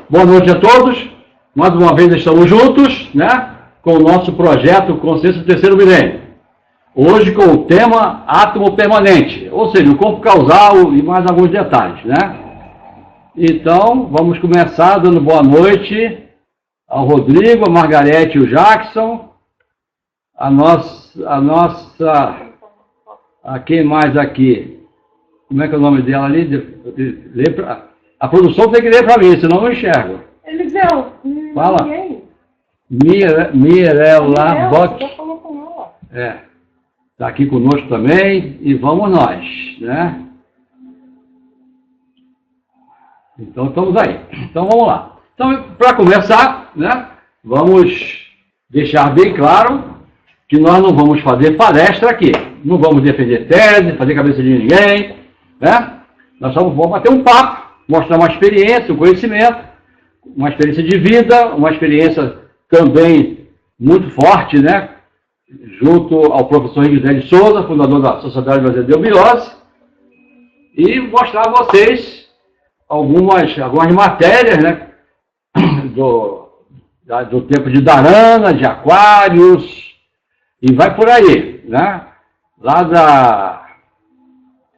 boa noite a todos. Mais uma vez estamos juntos, né, com o nosso projeto Consciência do Terceiro Milênio. Hoje com o tema átomo permanente, ou seja, o corpo causal e mais alguns detalhes, né? Então, vamos começar dando boa noite ao Rodrigo, a Margarete e o Jackson, a quem mais aqui? Como é que é o nome dela ali? A produção tem que ler para mim, senão eu não enxergo. Eliseu, fala. Mirela Bock. Está aqui conosco também, e vamos nós, né? Então, estamos aí. Então, vamos lá. Então, para começar, né, vamos deixar bem claro que nós não vamos fazer palestra aqui. Não vamos defender tese, fazer cabeça de ninguém, né? Nós só vamos bater um papo, mostrar uma experiência, um conhecimento, uma experiência de vida, uma experiência também muito forte, né? Junto ao professor José de Souza, fundador da Sociedade Brasileira de Eubiose, e mostrar a vocês algumas matérias, né? Do tempo de Dharana, de Aquários, e vai por aí, né? Lá da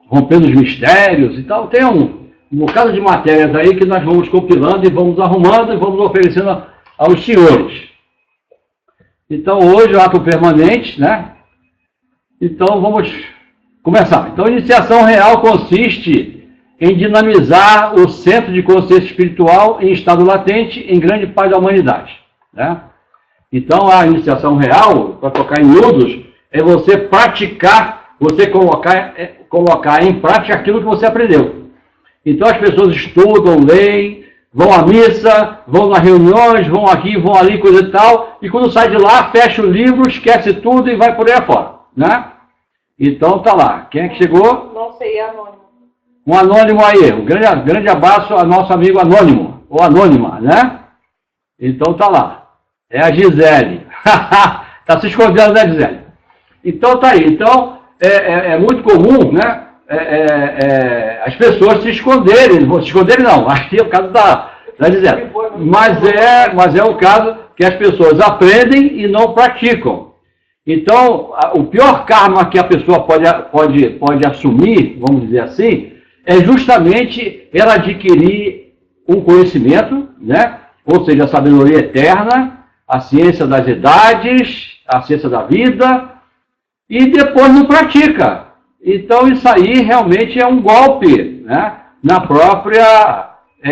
Rompendo os Mistérios e tal, tem um bocado de matérias aí que nós vamos compilando e vamos arrumando e vamos oferecendo aos senhores. Então, hoje, o ato permanente, né? Então, vamos começar. Então, a iniciação real consiste em dinamizar o centro de consciência espiritual em estado latente em grande parte da humanidade, né? Então, a iniciação real, para tocar em miúdos, é você praticar, você colocar em prática aquilo que você aprendeu. Então, as pessoas estudam, leem, vão à missa, vão nas reuniões, vão aqui, vão ali, coisa e tal, e quando sai de lá, fecha o livro, esquece tudo e vai por aí afora, né? Então, tá lá. Quem é que chegou? Não sei, é anônimo. Um anônimo aí. Um grande abraço ao nosso amigo anônimo, ou anônima, né? Então, tá lá. É a Gisele. Tá se escondendo, né, Gisele? Então, tá aí. Então, é muito comum, né? As pessoas se esconderem não, aqui é o caso da Gisele, mas é o caso que as pessoas aprendem e não praticam. Então, o pior karma que a pessoa pode assumir, vamos dizer assim, é justamente ela adquirir um conhecimento, né? Ou seja, a sabedoria eterna, a ciência das idades, a ciência da vida, e depois não pratica. Então, isso aí realmente é um golpe, né, na própria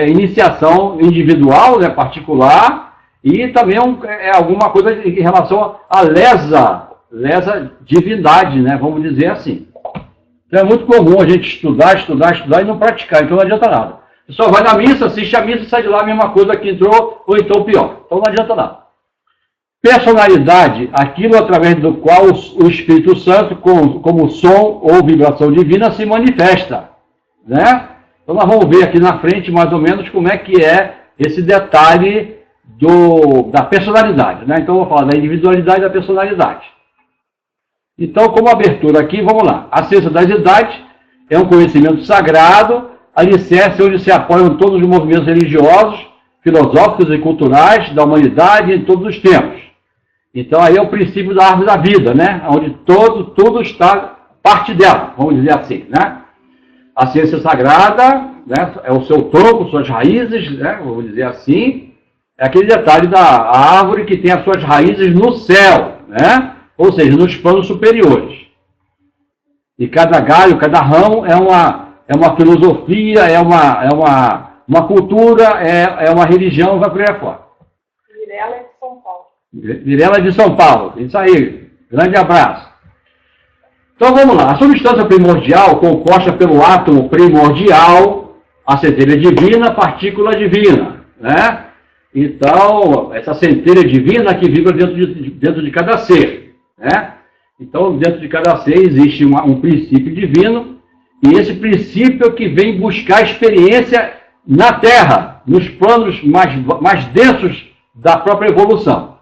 iniciação individual, né, particular, e também é alguma coisa em relação à lesa divindade, né, vamos dizer assim. Então, é muito comum a gente estudar e não praticar, então não adianta nada. Você só vai na missa, assiste a missa e sai de lá a mesma coisa que entrou, ou então pior. Então, não adianta nada. Personalidade, aquilo através do qual o Espírito Santo, como som ou vibração divina, se manifesta, né? Então nós vamos ver aqui na frente, mais ou menos, como é que é esse detalhe da personalidade, né? Então eu vou falar da individualidade e da personalidade. Então, como abertura aqui, vamos lá. A ciência das idades é um conhecimento sagrado, alicerce onde se apoiam todos os movimentos religiosos, filosóficos e culturais da humanidade em todos os tempos. Então, aí é o princípio da árvore da vida, né? Onde tudo está parte dela, vamos dizer assim, né? A ciência sagrada, né, é o seu tronco, suas raízes, né, vamos dizer assim, é aquele detalhe da árvore que tem as suas raízes no céu, né? Ou seja, nos planos superiores. E cada galho, cada ramo é uma filosofia, é uma cultura, é uma religião, vai por aí fora. Mirela é de São Paulo. Mirela de São Paulo, isso aí, grande abraço. Então vamos lá, a substância primordial composta pelo átomo primordial, a centelha divina, partícula divina, né? Então, essa centelha divina que vibra dentro de cada ser, né? Então, dentro de cada ser existe um princípio divino, e esse princípio é que vem buscar experiência na Terra, nos planos mais densos da própria evolução.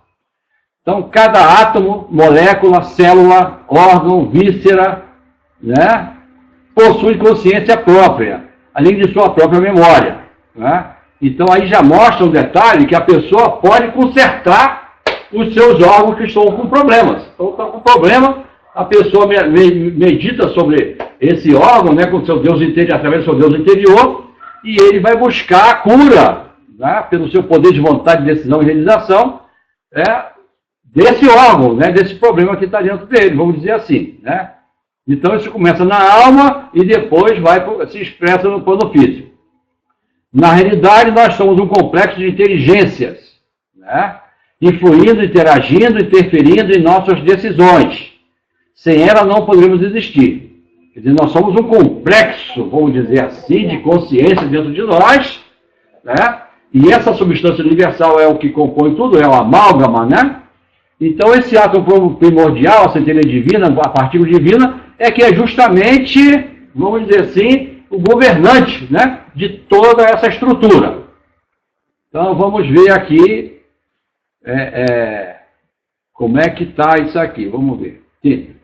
Então, cada átomo, molécula, célula, órgão, víscera, né, possui consciência própria, além de sua própria memória, né? Então aí já mostra um detalhe que a pessoa pode consertar os seus órgãos que estão com problemas. Então está com problema, a pessoa medita sobre esse órgão, né, com seu Deus interior, através do seu Deus interior, e ele vai buscar a cura, né, pelo seu poder de vontade, decisão e realização, desse órgão, né, desse problema que está dentro dele, vamos dizer assim, né? Então isso começa na alma e depois se expressa no plano físico. Na realidade, nós somos um complexo de inteligências, né, influindo, interagindo, interferindo em nossas decisões. Sem ela não poderíamos existir. Quer dizer, nós somos um complexo, vamos dizer assim, de consciência dentro de nós, né? E essa substância universal é o que compõe tudo, é o amálgama, né? Então esse átomo primordial, a centelha divina, a partícula divina, é que é justamente, vamos dizer assim, o governante, né, de toda essa estrutura. Então vamos ver aqui como é que está isso aqui, vamos ver. Sim.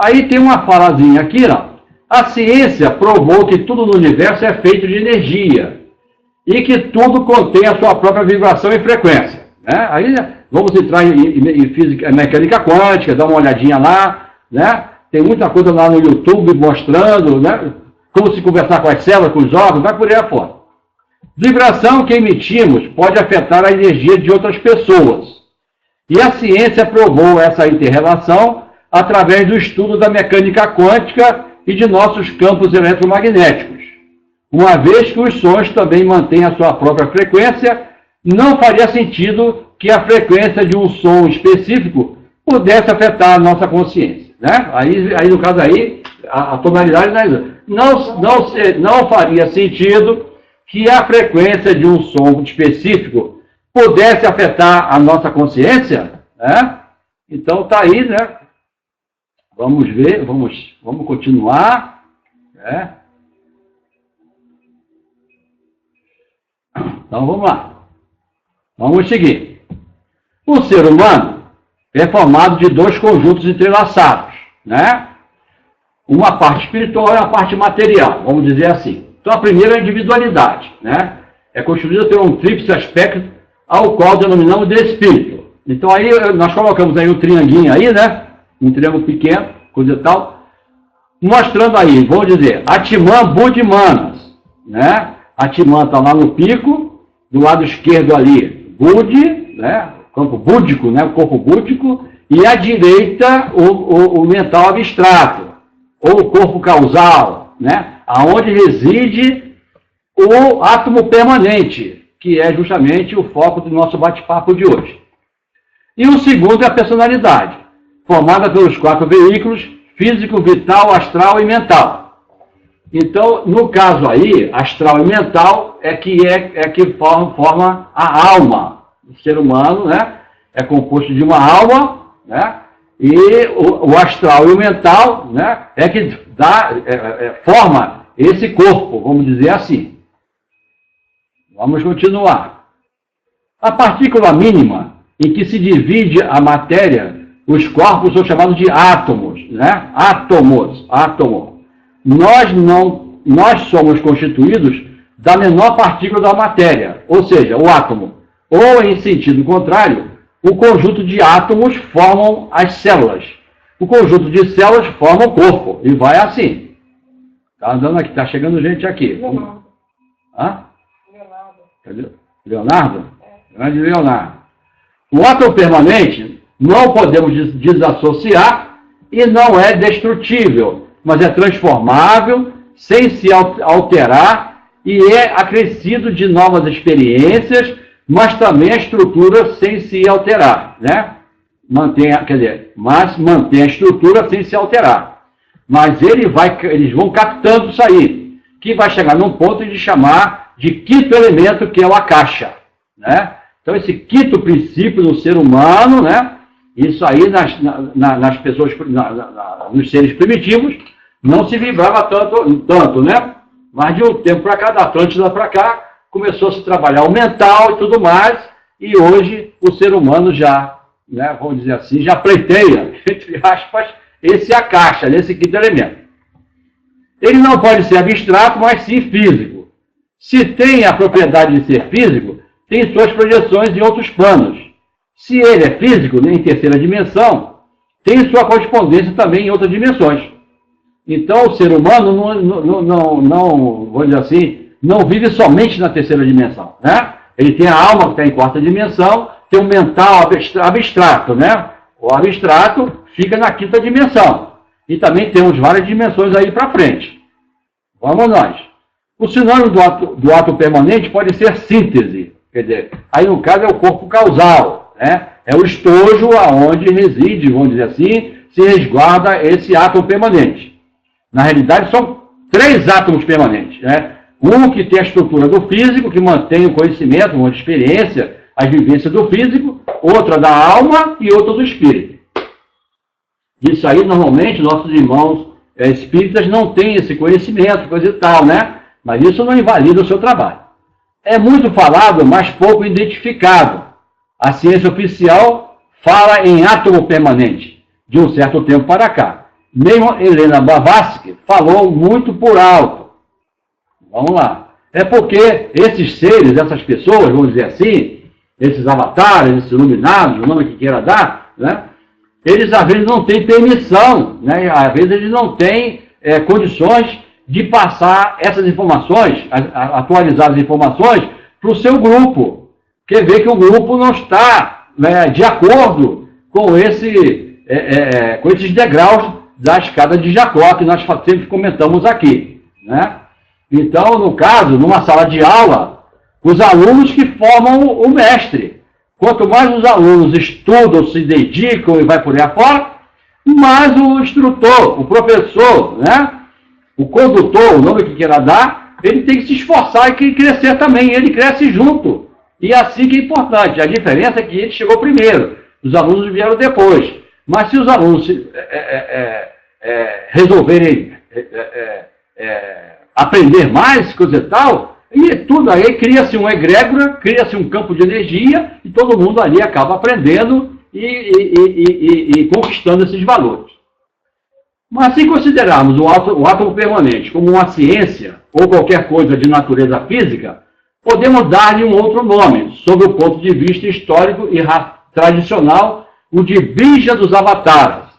Aí tem uma falazinha aqui, ó. A ciência provou que tudo no universo é feito de energia e que tudo contém a sua própria vibração e frequência, né? Aí vamos entrar em física, mecânica quântica, dar uma olhadinha lá, né? Tem muita coisa lá no YouTube mostrando, né, como se conversar com as células, com os órgãos, vai por aí afora. Vibração que emitimos pode afetar a energia de outras pessoas. E a ciência provou essa inter-relação através do estudo da mecânica quântica e de nossos campos eletromagnéticos. Uma vez que os sons também mantêm a sua própria frequência, não faria sentido que a frequência de um som específico pudesse afetar a nossa consciência, né? Aí no caso aí, a tonalidade não faria sentido que a frequência de um som específico pudesse afetar a nossa consciência, né? Então tá aí, né? Vamos ver, vamos continuar, né? Então vamos lá. Vamos seguir. O ser humano é formado de dois conjuntos entrelaçados, né? Uma parte espiritual e uma parte material, vamos dizer assim. Então a primeira é a individualidade, né? É constituída por um tríplice aspecto ao qual denominamos de espírito. Então aí nós colocamos aí um trianguinho aí, né? Um triângulo pequeno, coisa e tal, mostrando aí, vamos dizer, Atman, Budha e Manas, né? Atman está lá no pico, do lado esquerdo ali, Budi, né? O campo búdico, né? O corpo búdico, e à direita o mental abstrato, ou o corpo causal, né? Aonde reside o átomo permanente, que é justamente o foco do nosso bate-papo de hoje. E o segundo é a personalidade, formada pelos 4 veículos, físico, vital, astral e mental. Então, no caso aí, astral e mental é que forma a alma. O ser humano, né, é composto de uma alma, né, e o astral e o mental, né, é que forma esse corpo, vamos dizer assim. Vamos continuar. A partícula mínima em que se divide a matéria, os corpos são chamados de átomos, né? Átomo. Nós somos constituídos da menor partícula da matéria, ou seja, o átomo. Ou, em sentido contrário, o conjunto de átomos formam as células. O conjunto de células forma o corpo. E vai assim. Está andando aqui, está chegando gente aqui. Leonardo. Hã? Leonardo. Cadê? Leonardo? Grande Leonardo. O átomo permanente não podemos desassociar e não é destrutível, mas é transformável, sem se alterar, e é acrescido de novas experiências, mas também a estrutura sem se alterar, né? Mantém a estrutura sem se alterar. Mas eles vão captando isso aí, que vai chegar num ponto de chamar de quinto elemento, que é o Akasha, né? Então, esse quinto princípio no ser humano, né? Isso aí nas pessoas, nos seres primitivos, não se vibrava tanto, né? Mas de um tempo para cá, da Atlântida para cá, começou a se trabalhar o mental e tudo mais, e hoje o ser humano já, né, vamos dizer assim, já pleiteia, entre aspas, esse Akasha, esse quinto elemento. Ele não pode ser abstrato, mas sim físico. Se tem a propriedade de ser físico, tem suas projeções em outros planos. Se ele é físico, em terceira dimensão, tem sua correspondência também em outras dimensões. Então, o ser humano não vou dizer assim, não vive somente na terceira dimensão, né? Ele tem a alma que está em quarta dimensão, tem o mental abstrato, né? O abstrato fica na quinta dimensão. E também temos várias dimensões aí para frente. Vamos nós. O sinônimo do ato permanente pode ser síntese. Quer dizer, aí no caso é o corpo causal, né? É o estojo aonde reside, vamos dizer assim, se resguarda esse átomo permanente. Na realidade, são 3 átomos permanentes, né? Um que tem a estrutura do físico, que mantém o conhecimento, uma experiência, as vivências do físico, outra da alma e outra do espírito. Isso aí, normalmente, nossos irmãos espíritas não têm esse conhecimento, coisa e tal, né? Mas isso não invalida o seu trabalho. É muito falado, mas pouco identificado. A ciência oficial fala em átomo permanente, de um certo tempo para cá. Mesmo Helena Blavatsky falou muito por alto. Vamos lá. É porque esses seres, essas pessoas, vamos dizer assim, esses avatares, esses iluminados, o nome que queira dar, né? Eles às vezes não têm permissão, né? Às vezes eles não têm condições de passar essas informações, atualizar as informações para o seu grupo. Quer ver que o grupo não está, né, de acordo com esses degraus da escada de Jacó, que nós sempre comentamos aqui, né? Então, no caso, numa sala de aula, os alunos que formam o mestre. Quanto mais os alunos estudam, se dedicam e vai por aí afora, mais o instrutor, o professor, né? O condutor, o nome que queira dar, ele tem que se esforçar e crescer também. Ele cresce junto. E é assim que é importante. A diferença é que ele chegou primeiro. Os alunos vieram depois. Mas se os alunos resolverem aprender mais, coisa e tal, e tudo aí cria-se uma egrégora, cria-se um campo de energia, e todo mundo ali acaba aprendendo e conquistando esses valores. Mas se considerarmos o átomo permanente como uma ciência, ou qualquer coisa de natureza física, podemos dar-lhe um outro nome, sob o ponto de vista histórico e tradicional, o de bija dos avataras.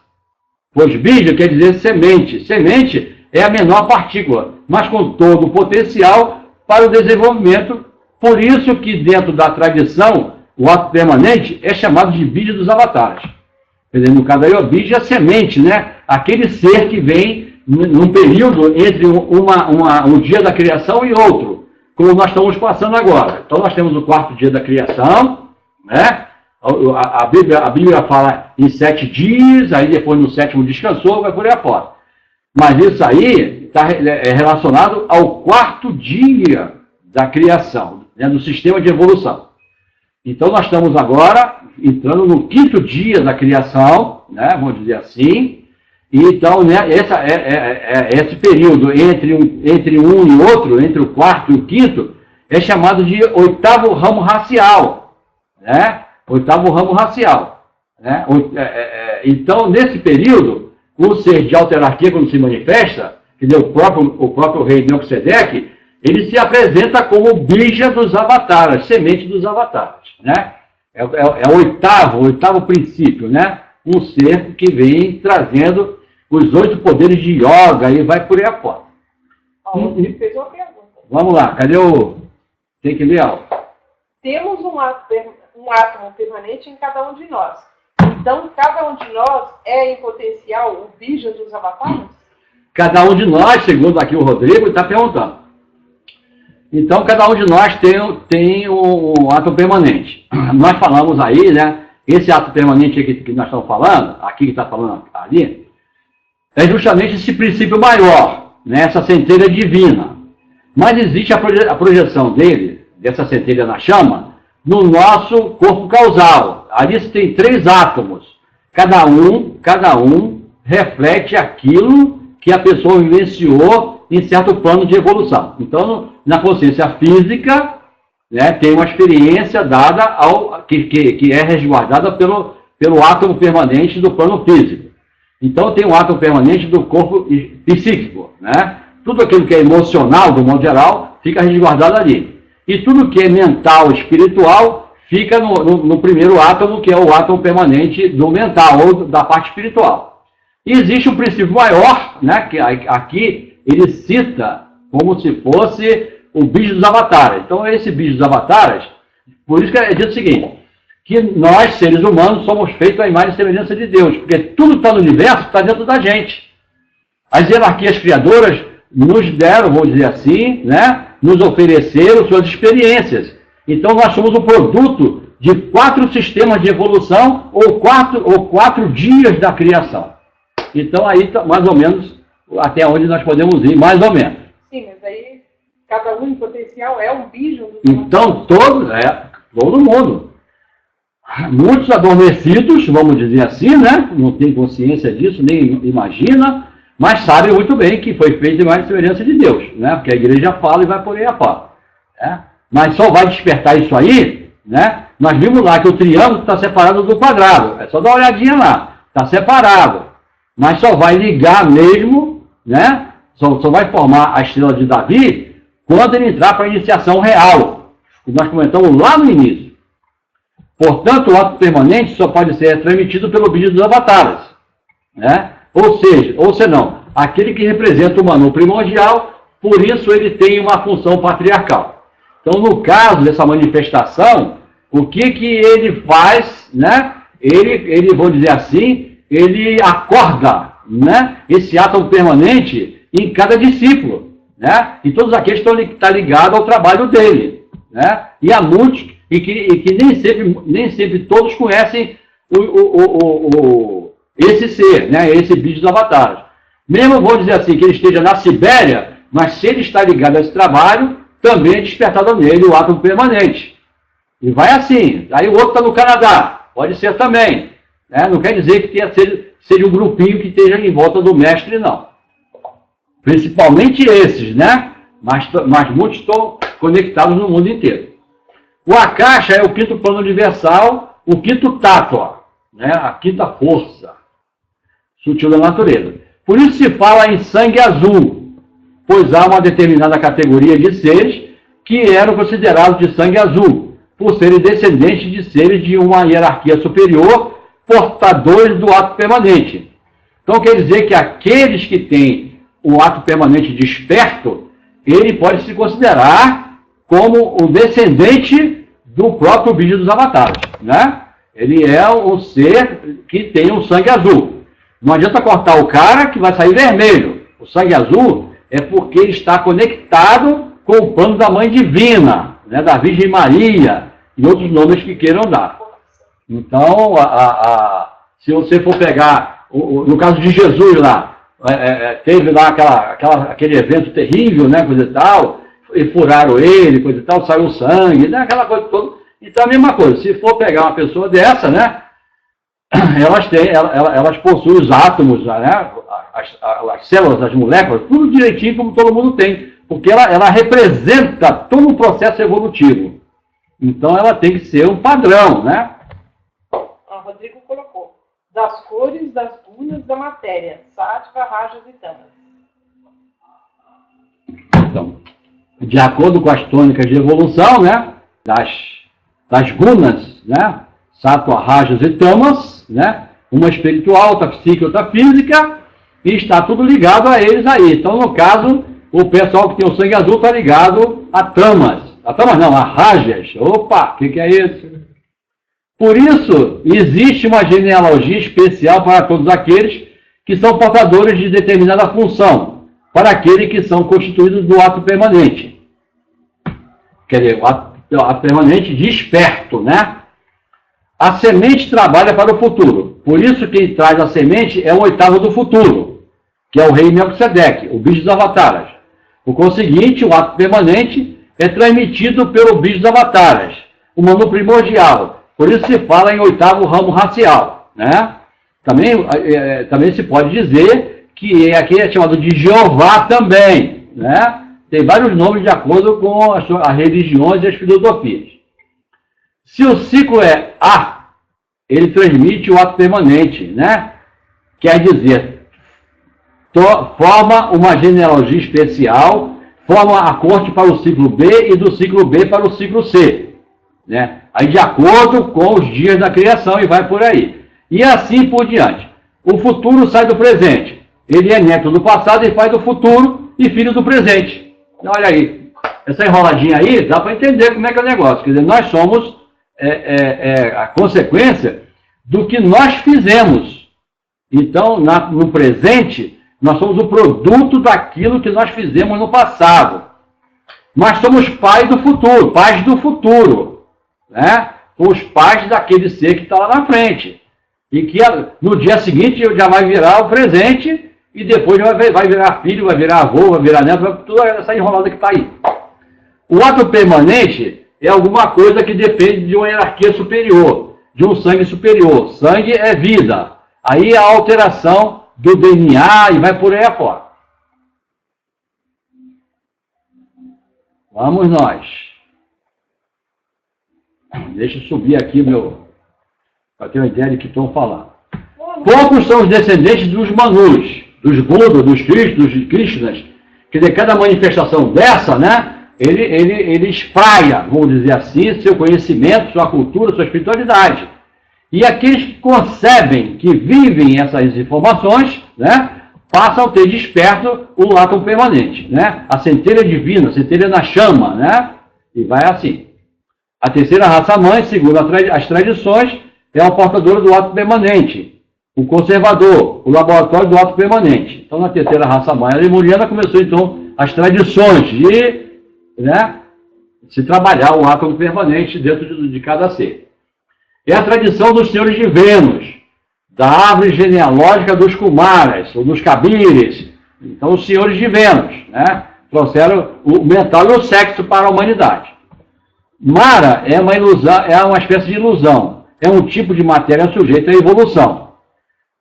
Pois bija quer dizer semente. Semente é a menor partícula, mas com todo o potencial para o desenvolvimento. Por isso que dentro da tradição, o átomo permanente é chamado de bija dos avatares. Quer dizer, no caso aí, o bija é a semente, né? Aquele ser que vem num período entre um dia da criação e outro, como nós estamos passando agora. Então nós temos o 4º dia da criação, né? A Bíblia fala em 7 dias, aí depois no 7º descansou, vai por aí afora. Mas isso aí é relacionado ao 4º dia da criação, né, do sistema de evolução. Então nós estamos agora entrando no 5º dia da criação, né, vamos dizer assim. E então, né, esse período entre um e outro, entre o 4º e o 5º, é chamado de 8º ramo racial, né? 8º ramo racial, né? Então, nesse período, o ser de autarquia, quando se manifesta, que é o próprio rei Melquisedeque, ele se apresenta como bija dos avatares, semente dos avatares, né? É o oitavo princípio, né? Um ser que vem trazendo os 8 poderes de yoga e vai por aí afora. Você fez uma pergunta. Vamos lá, cadê o... Tem que ler algo. Temos um átomo permanente em cada um de nós. Então, cada um de nós é, em potencial, o bija dos avatares? Cada um de nós, segundo aqui o Rodrigo, está perguntando. Então, cada um de nós tem um átomo permanente. Nós falamos aí, né? Esse átomo permanente aqui que nós estamos falando, aqui que está falando ali, é justamente esse princípio maior, né? Essa centelha divina. Mas existe a projeção dele, dessa centelha na chama, no nosso corpo causal. Ali tem 3 átomos. Cada um reflete aquilo que a pessoa vivenciou em certo plano de evolução. Então, na consciência física, né, tem uma experiência dada que é resguardada pelo átomo permanente do plano físico. Então, tem um átomo permanente do corpo psíquico, né? Tudo aquilo que é emocional, do modo geral, fica resguardado ali. E tudo que é mental, espiritual, fica no primeiro átomo, que é o átomo permanente do mental, ou da parte espiritual. E existe um princípio maior, né, que aqui ele cita como se fosse o bicho dos avatares. Então, esse bicho dos avatares, por isso que é dito o seguinte, que nós, seres humanos, somos feitos à imagem e semelhança de Deus, porque tudo que está no universo está dentro da gente. As hierarquias criadoras nos deram, vou dizer assim, né, nos ofereceram suas experiências. Então, nós somos o produto de 4 sistemas de evolução ou 4 dias da criação. Então, aí, mais ou menos, até onde nós podemos ir, mais ou menos. Sim, mas aí, cada um em potencial é um bicho. Então, todo mundo. Muitos adormecidos, vamos dizer assim, né? Não tem consciência disso, nem imagina, mas sabem muito bem que foi feito em mais semelhança de Deus, né? Porque a igreja fala e vai por aí a fala. Né? Mas só vai despertar isso aí, né? Nós vimos lá que o triângulo está separado do quadrado. É só dar uma olhadinha lá. Está separado. Mas só vai ligar mesmo, né? Só vai formar a estrela de Davi quando ele entrar para a iniciação real. Que nós comentamos lá no início. Portanto, o ato permanente só pode ser transmitido pelo bicho dos avatares. Né? Ou senão, aquele que representa o Manu primordial, por isso ele tem uma função patriarcal. Então, no caso dessa manifestação, o que ele faz, né? Ele, vamos dizer assim, ele acorda, né, esse átomo permanente em cada discípulo, né? E todos aqueles que estão ligados ao trabalho dele, né? E há muitos e que nem sempre todos conhecem esse ser, né? Esse bicho dos avatares. Mesmo, vou dizer assim, que ele esteja na Sibéria, mas se ele está ligado a esse trabalho, também é despertado nele o átomo permanente. E vai assim. Aí o outro está no Canadá, pode ser também. Né? Não quer dizer que seja um grupinho que esteja em volta do mestre, não. Principalmente esses, né? Mas muitos estão conectados no mundo inteiro. O Akasha é o quinto plano universal, o quinto tátua, né? A quinta força sutil da natureza. Por isso se fala em sangue azul, pois há uma determinada categoria de seres que eram considerados de sangue azul, por serem descendentes de seres de uma hierarquia superior, portadores do ato permanente. Então quer dizer que aqueles que têm o ato permanente desperto, ele pode se considerar como o descendente do próprio bicho dos avatares, né? Ele é um ser que tem um sangue azul. Não adianta cortar o cara que vai sair vermelho. O sangue azul é porque ele está conectado com o plano da Mãe Divina, né? Da Virgem Maria e outros nomes que queiram dar. Então, se você for pegar, no caso de Jesus lá, teve lá aquele evento terrível, né, coisa e tal, e furaram ele, coisa e tal, saiu sangue, né, aquela coisa toda. Então, a mesma coisa, se for pegar uma pessoa dessa, né, elas possuem os átomos, né, as células, as moléculas, tudo direitinho como todo mundo tem, porque ela representa todo um processo evolutivo. Então, ela tem que ser um padrão, né? O Rodrigo colocou, das cores, das gunas da matéria, sátiva, rajas e tamas. Então, de acordo com as tônicas de evolução, né, das gunas, né, sattva, rajas e tamas, né, uma espiritual, outra psíquica, outra física, e está tudo ligado a eles aí. Então, no caso, o pessoal que tem o sangue azul está ligado a tamas. A tamas não, a rajas. Opa, o que é isso? Por isso, existe uma genealogia especial para todos aqueles que são portadores de determinada função, para aqueles que são constituídos do ato permanente. Quer dizer, o ato permanente desperto, né? A semente trabalha para o futuro. Por isso, quem traz a semente é o oitavo do futuro, que é o rei Melquisedeque, o bicho dos avatares. Por conseguinte, o ato permanente é transmitido pelo bicho dos avatares, o Manu primordial. Por isso se fala em oitavo ramo racial, né? Também se pode dizer que aqui é chamado de Jeová também, né? Tem vários nomes de acordo com as religiões e as filosofias. Se o ciclo é A, ele transmite o ato permanente, né? Quer dizer, forma uma genealogia especial formam a corte para o ciclo B e do ciclo B para o ciclo C. Né? Aí de acordo com os dias da criação e vai por aí. E assim por diante. O futuro sai do presente. Ele é neto do passado e faz do futuro e filho do presente. Olha aí. Essa enroladinha aí dá para entender como é que é o negócio. Quer dizer, nós somos a consequência do que nós fizemos. Então, no presente, nós somos o produto daquilo que nós fizemos no passado. Mas somos pais do futuro. Né? Os pais daquele ser que está lá na frente. E que no dia seguinte já vai virar o presente e depois vai virar filho, vai virar avô, vai virar neto, toda essa enrolada que está aí. O ato permanente é alguma coisa que depende de uma hierarquia superior, de um sangue superior. Sangue é vida. Aí a alteração do DNA e vai por aí afora. Vamos nós. Deixa eu subir aqui para ter uma ideia de que estão falando. Poucos são os descendentes dos Manus, dos Budas, dos Cristos, dos Krishnas. Quer dizer, cada manifestação dessa, né? Ele espraia, vamos dizer assim, seu conhecimento, sua cultura, sua espiritualidade. E aqueles que concebem, que vivem essas informações, né, passam a ter desperto o átomo permanente, né? A centelha divina, a centelha na chama, né? E vai assim. A terceira raça-mãe, segundo as tradições, é a portadora do átomo permanente, o conservador, o laboratório do átomo permanente. Então, na terceira raça-mãe, a lemuriana começou, então, as tradições de, né, se trabalhar o átomo permanente dentro de cada ser. É a tradição dos senhores de Vênus, da árvore genealógica dos Kumaras, ou dos Kabires. Então, os senhores de Vênus, né, trouxeram o mental e o sexo para a humanidade. Mara é uma ilusão, é uma espécie de ilusão. É um tipo de matéria sujeita à evolução.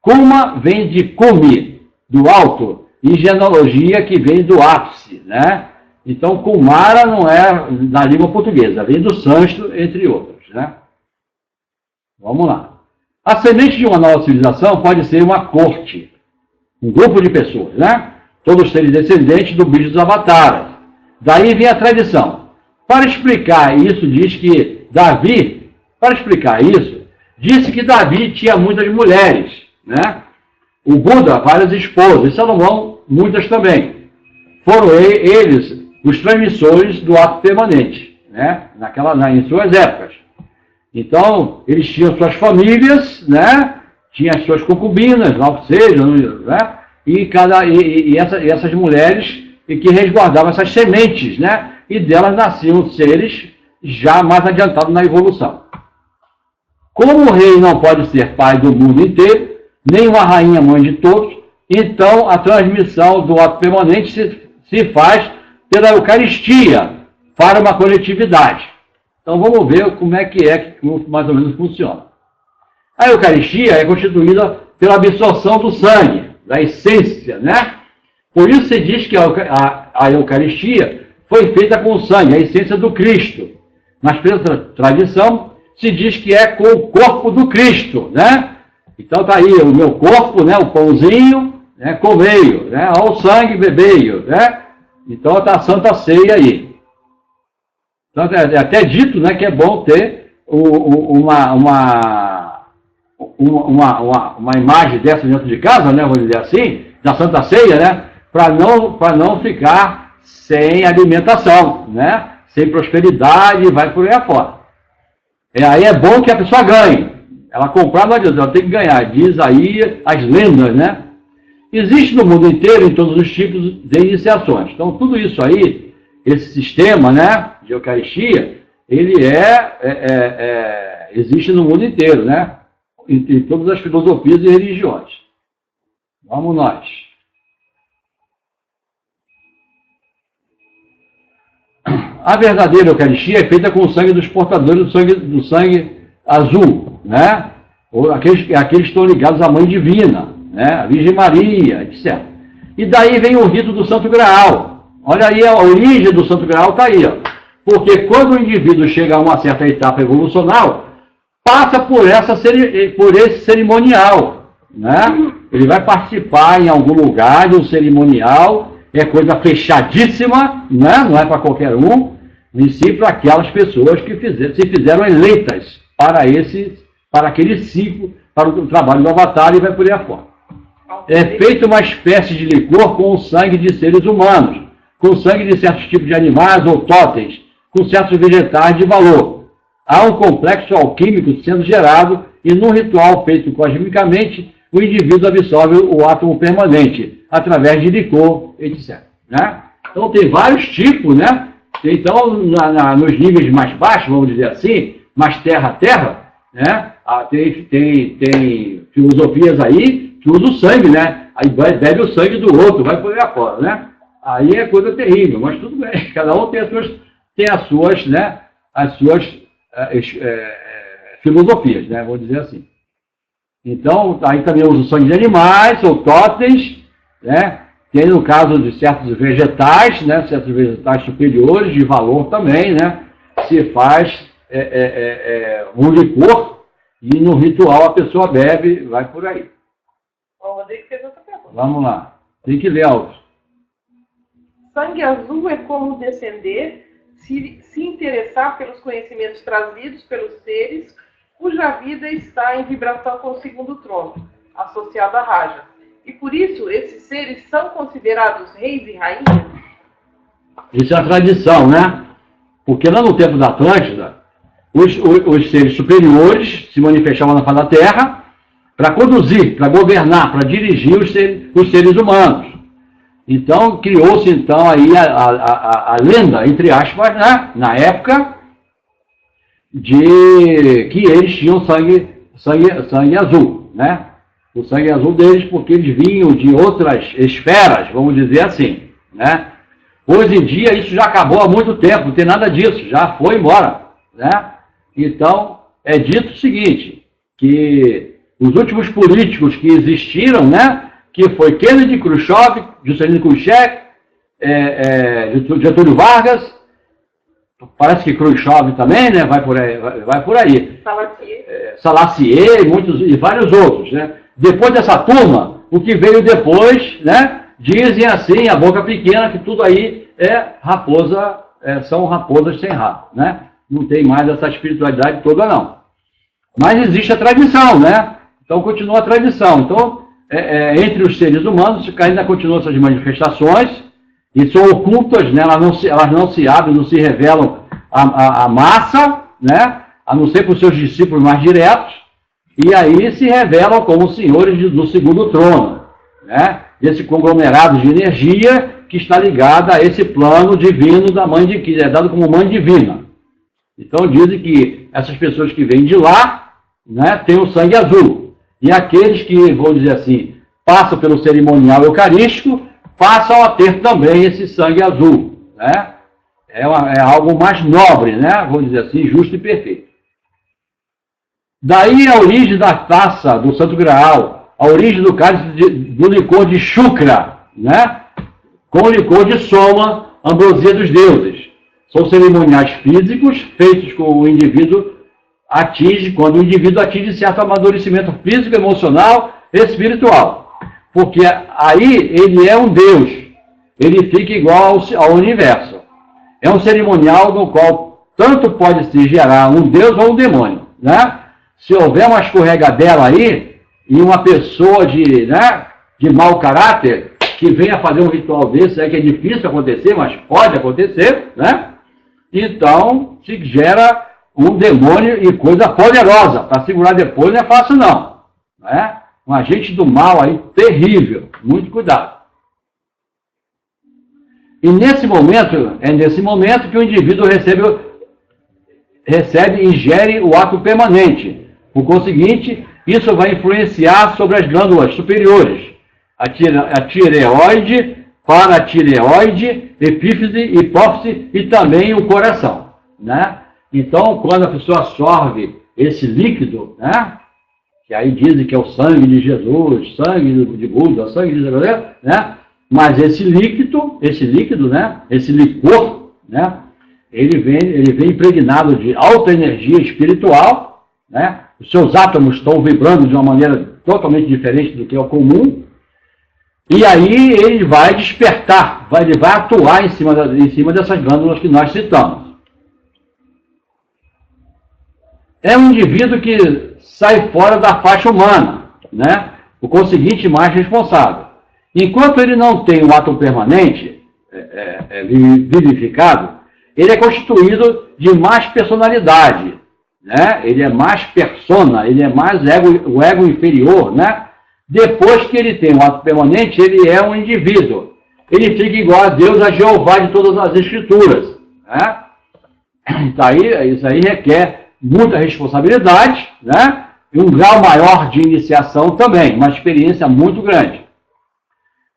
Kuma vem de Kumi, do alto, e genealogia que vem do ápice, né? Então, Kumara não é da língua portuguesa, vem do sânscrito, entre outros, né? Vamos lá. A semente de uma nova civilização pode ser uma corte, um grupo de pessoas, né? Todos serem descendentes do bicho dos avataras. Daí vem a tradição. Para explicar isso, diz que Davi, disse que Davi tinha muitas mulheres, né? O Buda, várias esposas, e Salomão, muitas também. Foram eles os transmissores do ato permanente, né? Em suas épocas. Então, eles tinham suas famílias, né? Tinham as suas concubinas, lá que seja, né? E essas mulheres que resguardavam essas sementes, né? E delas nasciam seres já mais adiantados na evolução. Como o rei não pode ser pai do mundo inteiro, nem uma rainha mãe de todos, então a transmissão do ato permanente se faz pela Eucaristia para uma coletividade. Então vamos ver como é que mais ou menos funciona. A Eucaristia é constituída pela absorção do sangue, da essência, né? Por isso se diz que a Eucaristia foi feita com o sangue, a essência do Cristo. Mas pela tradição se diz que é com o corpo do Cristo, né? Então está aí o meu corpo, né? O pãozinho, né? Comeio, né? Ao sangue bebeio, né? Então está a Santa Ceia aí. Então, é até dito, né, que é bom ter uma imagem dessa dentro de casa, né, vamos dizer assim, da Santa Ceia, né, para não ficar sem alimentação, né, sem prosperidade, vai por aí afora. Aí é bom que a pessoa ganhe. Ela comprar não adianta, ela tem que ganhar. Diz aí as lendas, né? Existe no mundo inteiro, em todos os tipos de iniciações. Então, tudo isso aí, esse sistema, né, de Eucaristia, ele existe no mundo inteiro, né? Em todas as filosofias e religiões. Vamos nós. A verdadeira Eucaristia é feita com o sangue dos portadores do sangue azul, né? Ou aqueles que estão ligados à Mãe Divina, né? A Virgem Maria, etc. E daí vem o rito do Santo Graal. Olha aí, a origem do Santo Graal está aí, ó. Porque quando o indivíduo chega a uma certa etapa evolucional, passa por esse cerimonial, né? Ele vai participar em algum lugar de um cerimonial é coisa fechadíssima, né? Não é para qualquer um, e sim para aquelas pessoas que se fizeram eleitas para aquele ciclo, para o trabalho do avatar, e vai por aí afora. É feita uma espécie de licor com o sangue de seres humanos, com sangue de certos tipos de animais ou totens, com certos vegetais de valor. Há um complexo alquímico sendo gerado e, num ritual feito cosmicamente, o indivíduo absorve o átomo permanente, através de licor, etc. Né? Então, tem vários tipos, né? Então, nos níveis mais baixos, vamos dizer assim, mais terra-terra, né? Tem filosofias aí que usam o sangue, né? Aí bebe o sangue do outro, vai por aí afora, né? Aí é coisa terrível, mas tudo bem. Cada um tem as suas, né? As suas filosofias, né? Vou dizer assim. Então, aí também usa o sangue de animais, ou totens, né? Tem no caso de certos vegetais, né? Certos vegetais superiores, de valor também, né? Se faz um licor e no ritual a pessoa bebe, vai por aí. O Rodrigo fez outra pergunta. Vamos lá. Tem que ler alto. Sangue azul é como descender, se interessar pelos conhecimentos trazidos pelos seres cuja vida está em vibração com o segundo trono, associado à Raja. E por isso, esses seres são considerados reis e rainhas? Isso é a tradição, né? Porque lá no tempo da Atlântida, os seres superiores se manifestavam na face da Terra para conduzir, para governar, para dirigir os seres humanos. Então, criou-se então aí a lenda, entre aspas, né? Na época, de que eles tinham sangue azul, né? O sangue azul deles, porque eles vinham de outras esferas, vamos dizer assim, né? Hoje em dia isso já acabou há muito tempo, não tem nada disso, já foi embora, né? Então, é dito o seguinte, que os últimos políticos que existiram, né? Que foi Kennedy, Khrushchev, Juscelino Kubitschek, Getúlio Vargas, parece que Khrushchev também, né? Vai por aí. Salacier e vários outros, né? Depois dessa turma, o que veio depois, né? Dizem assim, a boca pequena, que tudo aí é raposa, são raposas sem rabo, né? Não tem mais essa espiritualidade toda, não. Mas existe a tradição, né? Então continua a tradição. Então, entre os seres humanos, ainda continuam essas manifestações, e são ocultas, né? Elas não se abrem, não se revelam à massa, né? A não ser para os seus discípulos mais diretos, e aí se revelam como senhores do segundo trono, né? Esse conglomerado de energia que está ligado a esse plano divino da mãe que é dado como mãe divina. Então dizem que essas pessoas que vêm de lá, né, têm o sangue azul. E aqueles que, vamos dizer assim, passam pelo cerimonial eucarístico, passam a ter também esse sangue azul, né? É algo mais nobre, né? Vamos dizer assim, justo e perfeito. Daí a origem da taça do Santo Graal, a origem do cálice do licor de Shukra, né? Com licor de Soma, ambrosia dos deuses. São cerimoniais físicos feitos com o indivíduo quando o indivíduo atinge certo amadurecimento físico, emocional e espiritual. Porque aí ele é um Deus, ele fica igual ao universo. É um cerimonial no qual tanto pode se gerar um Deus ou um demônio, né? Se houver uma escorregadela aí, e uma pessoa de mau caráter, que venha fazer um ritual desse, que é difícil acontecer, mas pode acontecer, né? Então, se gera um demônio e coisa poderosa. Para segurar depois não é fácil, não. Né? Um agente do mal aí, terrível. Muito cuidado. E nesse momento que o indivíduo ingere o ato permanente. Por conseguinte, isso vai influenciar sobre as glândulas superiores. A tireoide, paratireoide, epífise, hipófise e também o coração, né? Então, quando a pessoa absorve esse líquido, né? Que aí dizem que é o sangue de Jesus, sangue de Buda, sangue de Jesus, né? Mas esse líquido, né? Esse licor, né? Ele vem impregnado de alta energia espiritual, né? Os seus átomos estão vibrando de uma maneira totalmente diferente do que é o comum. E aí ele vai despertar, ele vai atuar em cima dessas glândulas que nós citamos. É um indivíduo que sai fora da faixa humana, né? O conseguinte mais responsável. Enquanto ele não tem um ato permanente, vivificado, ele é constituído de mais personalidade, né? Ele é mais persona, ele é mais o ego inferior, né? Depois que ele tem um ato permanente, ele é um indivíduo. Ele fica igual a Deus, a Jeová de todas as escrituras, né? Isso aí requer muita responsabilidade, né? E um grau maior de iniciação também, uma experiência muito grande.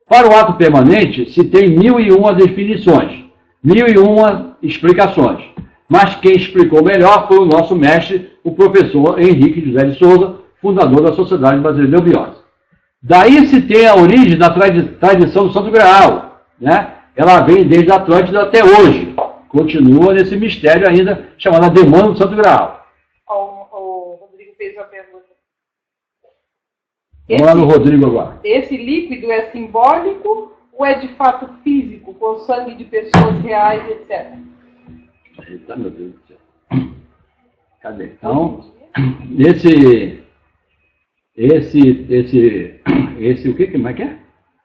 Para o ato permanente, se tem 1001 definições, 1001 explicações. Mas quem explicou melhor foi o nosso mestre, o professor Henrique José de Souza, fundador da Sociedade Brasileira de Eubiose. Daí se tem a origem da tradição do Santo Graal, né? Ela vem desde a Atlântida até hoje. Continua nesse mistério ainda, chamado a demanda do Santo Graal. O Rodrigo fez uma pergunta. Vamos lá no Rodrigo agora. Esse líquido é simbólico ou é de fato físico, com sangue de pessoas reais, etc? Eita, meu Deus do céu. Cadê? Então, o que? Como é que é?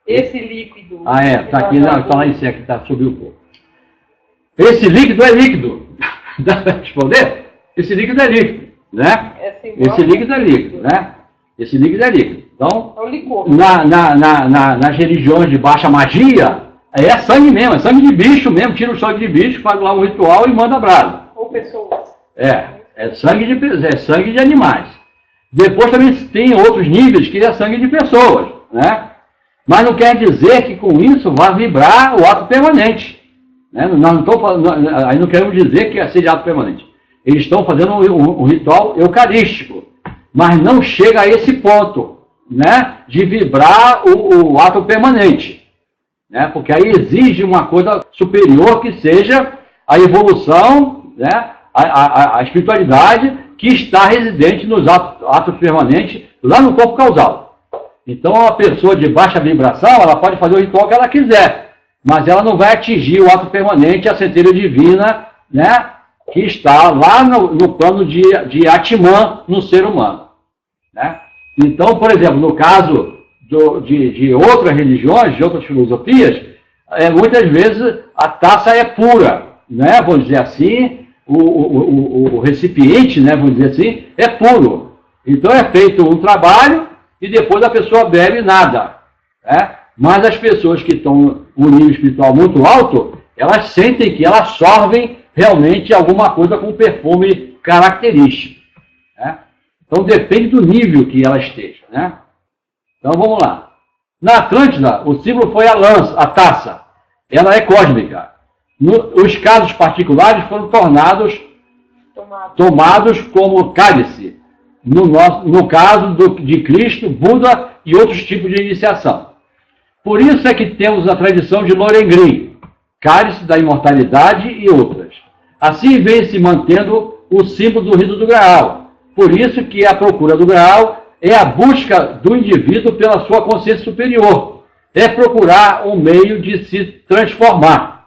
Esse líquido. Ah, tá aqui, não, tá lá em cima, que tá subiu um pouco. Esse líquido é líquido. Dá para responder? Esse líquido é líquido, né? Esse líquido é líquido, né? Esse líquido é líquido. Então, é o licor. Nas religiões de baixa magia, é sangue mesmo, é sangue de bicho mesmo. Tira o sangue de bicho, faz lá um ritual e manda brasa. Ou pessoas. É sangue de animais. Depois também tem outros níveis que é sangue de pessoas, né? Mas não quer dizer que com isso vai vibrar o ato permanente, né? Nós não estamos falando, aí não queremos dizer que seja ato permanente. Eles estão fazendo um ritual eucarístico, mas não chega a esse ponto, né? De vibrar o ato permanente, né? Porque aí exige uma coisa superior que seja a evolução, né? A espiritualidade que está residente nos atos permanentes lá no corpo causal. Então, uma pessoa de baixa vibração, ela pode fazer o ritual que ela quiser, mas ela não vai atingir o ato permanente, a centelha divina, né, que está lá no plano de Atman no ser humano, né? Então, por exemplo, no caso de outras religiões, de outras filosofias, muitas vezes a taça é pura, né, vamos dizer assim, o recipiente, né, vamos dizer assim, é puro. Então é feito um trabalho e depois a pessoa bebe nada, né? Mas as pessoas que estão no nível espiritual muito alto, elas sentem que elas sorvem realmente alguma coisa com perfume característico, né? Então depende do nível que ela esteja, né? Então vamos lá. Na Atlântida, o símbolo foi a lança, a taça. Ela é cósmica. Os casos particulares foram tomados como cálice, no caso de Cristo, Buda e outros tipos de iniciação. Por isso é que temos a tradição de Lohengrin, cálice da imortalidade e outras. Assim vem se mantendo o símbolo do rito do Graal. Por isso que a procura do Graal é a busca do indivíduo pela sua consciência superior. É procurar um meio de se transformar.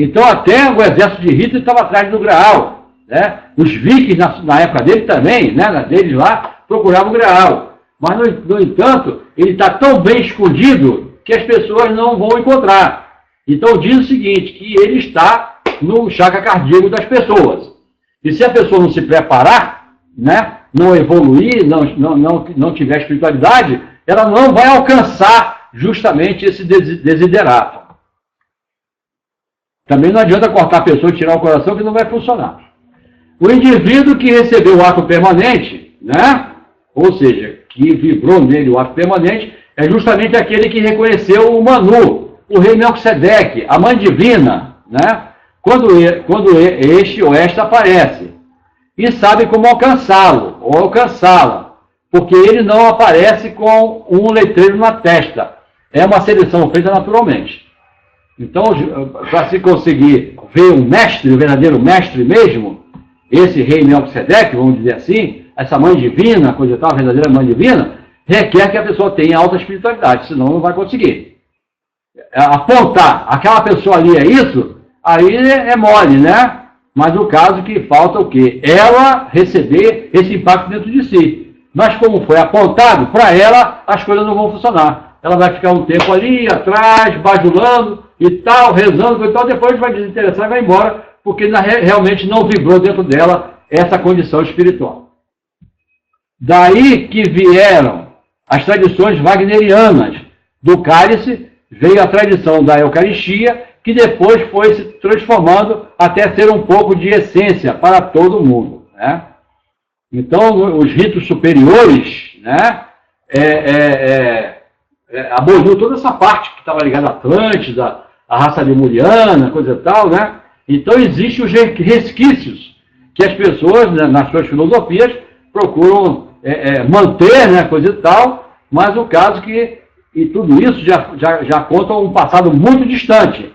Então, até o exército de Hitler estava atrás do Graal, né? Os vikings, na época dele também, né? Deles lá, procuravam o Graal. Mas, no entanto, ele está tão bem escondido que as pessoas não vão encontrar. Então, diz o seguinte, que ele está no chakra cardíaco das pessoas. E se a pessoa não se preparar, né? Não evoluir, não tiver espiritualidade, ela não vai alcançar justamente esse desiderato. Também não adianta cortar a pessoa e tirar o coração, que não vai funcionar. O indivíduo que recebeu o ato permanente, né? Ou seja, que vibrou nele o ato permanente, é justamente aquele que reconheceu o Manu, o rei Melquisedeque, a mãe divina, né? Quando este ou esta aparece. E sabe como alcançá-lo, ou alcançá-la, porque ele não aparece com um letreiro na testa. É uma seleção feita naturalmente. Então, para se conseguir ver um mestre, o verdadeiro mestre mesmo, esse rei Melquisedeque, vamos dizer assim, essa mãe divina, coisa e tal, a verdadeira mãe divina, requer que a pessoa tenha alta espiritualidade, senão não vai conseguir. Apontar, aquela pessoa ali é isso, aí é mole, né? Mas o caso que falta o quê? Ela receber esse impacto dentro de si. Mas como foi apontado, para ela as coisas não vão funcionar. Ela vai ficar um tempo ali, atrás, bajulando e tal, rezando, e tal, depois vai desinteressar e vai embora, porque realmente não vibrou dentro dela essa condição espiritual. Daí que vieram as tradições wagnerianas. Do cálice veio a tradição da Eucaristia, que depois foi se transformando até ser um pouco de essência para todo mundo, né? Então, os ritos superiores, né, aboliu toda essa parte que estava ligada à Atlântida, à raça lemuriana, coisa e tal, né? Então, existem os resquícios que as pessoas, né, nas suas filosofias, procuram manter, né, coisa e tal, mas o caso que, e tudo isso já conta um passado muito distante.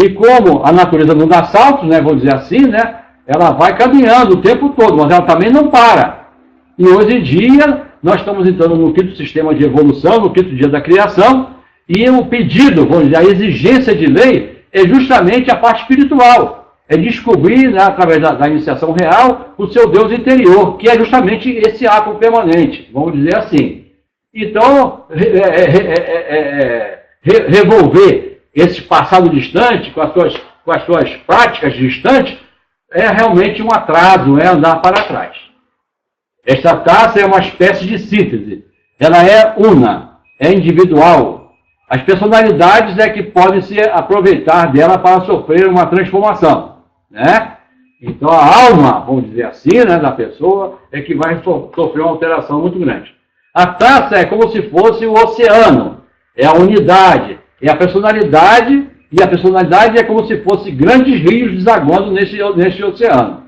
E como a natureza não dá saltos, né, vamos dizer assim, né, ela vai caminhando o tempo todo, mas ela também não para. E hoje em dia, nós estamos entrando no quinto sistema de evolução, no quinto dia da criação, e o pedido, vamos dizer, a exigência de lei é justamente a parte espiritual. É descobrir, né, através da iniciação real, o seu Deus interior, que é justamente esse ato permanente, vamos dizer assim. Então, revolver esse passado distante com as suas práticas distantes é realmente um atraso, é andar para trás. Esta taça é uma espécie de síntese. Ela é una, é individual. As personalidades é que podem se aproveitar dela para sofrer uma transformação, né? Então a alma, vamos dizer assim, né, da pessoa, é que vai sofrer uma alteração muito grande. A taça é como se fosse o oceano, é a unidade, é a personalidade, e a personalidade é como se fosse grandes rios desaguando nesse oceano.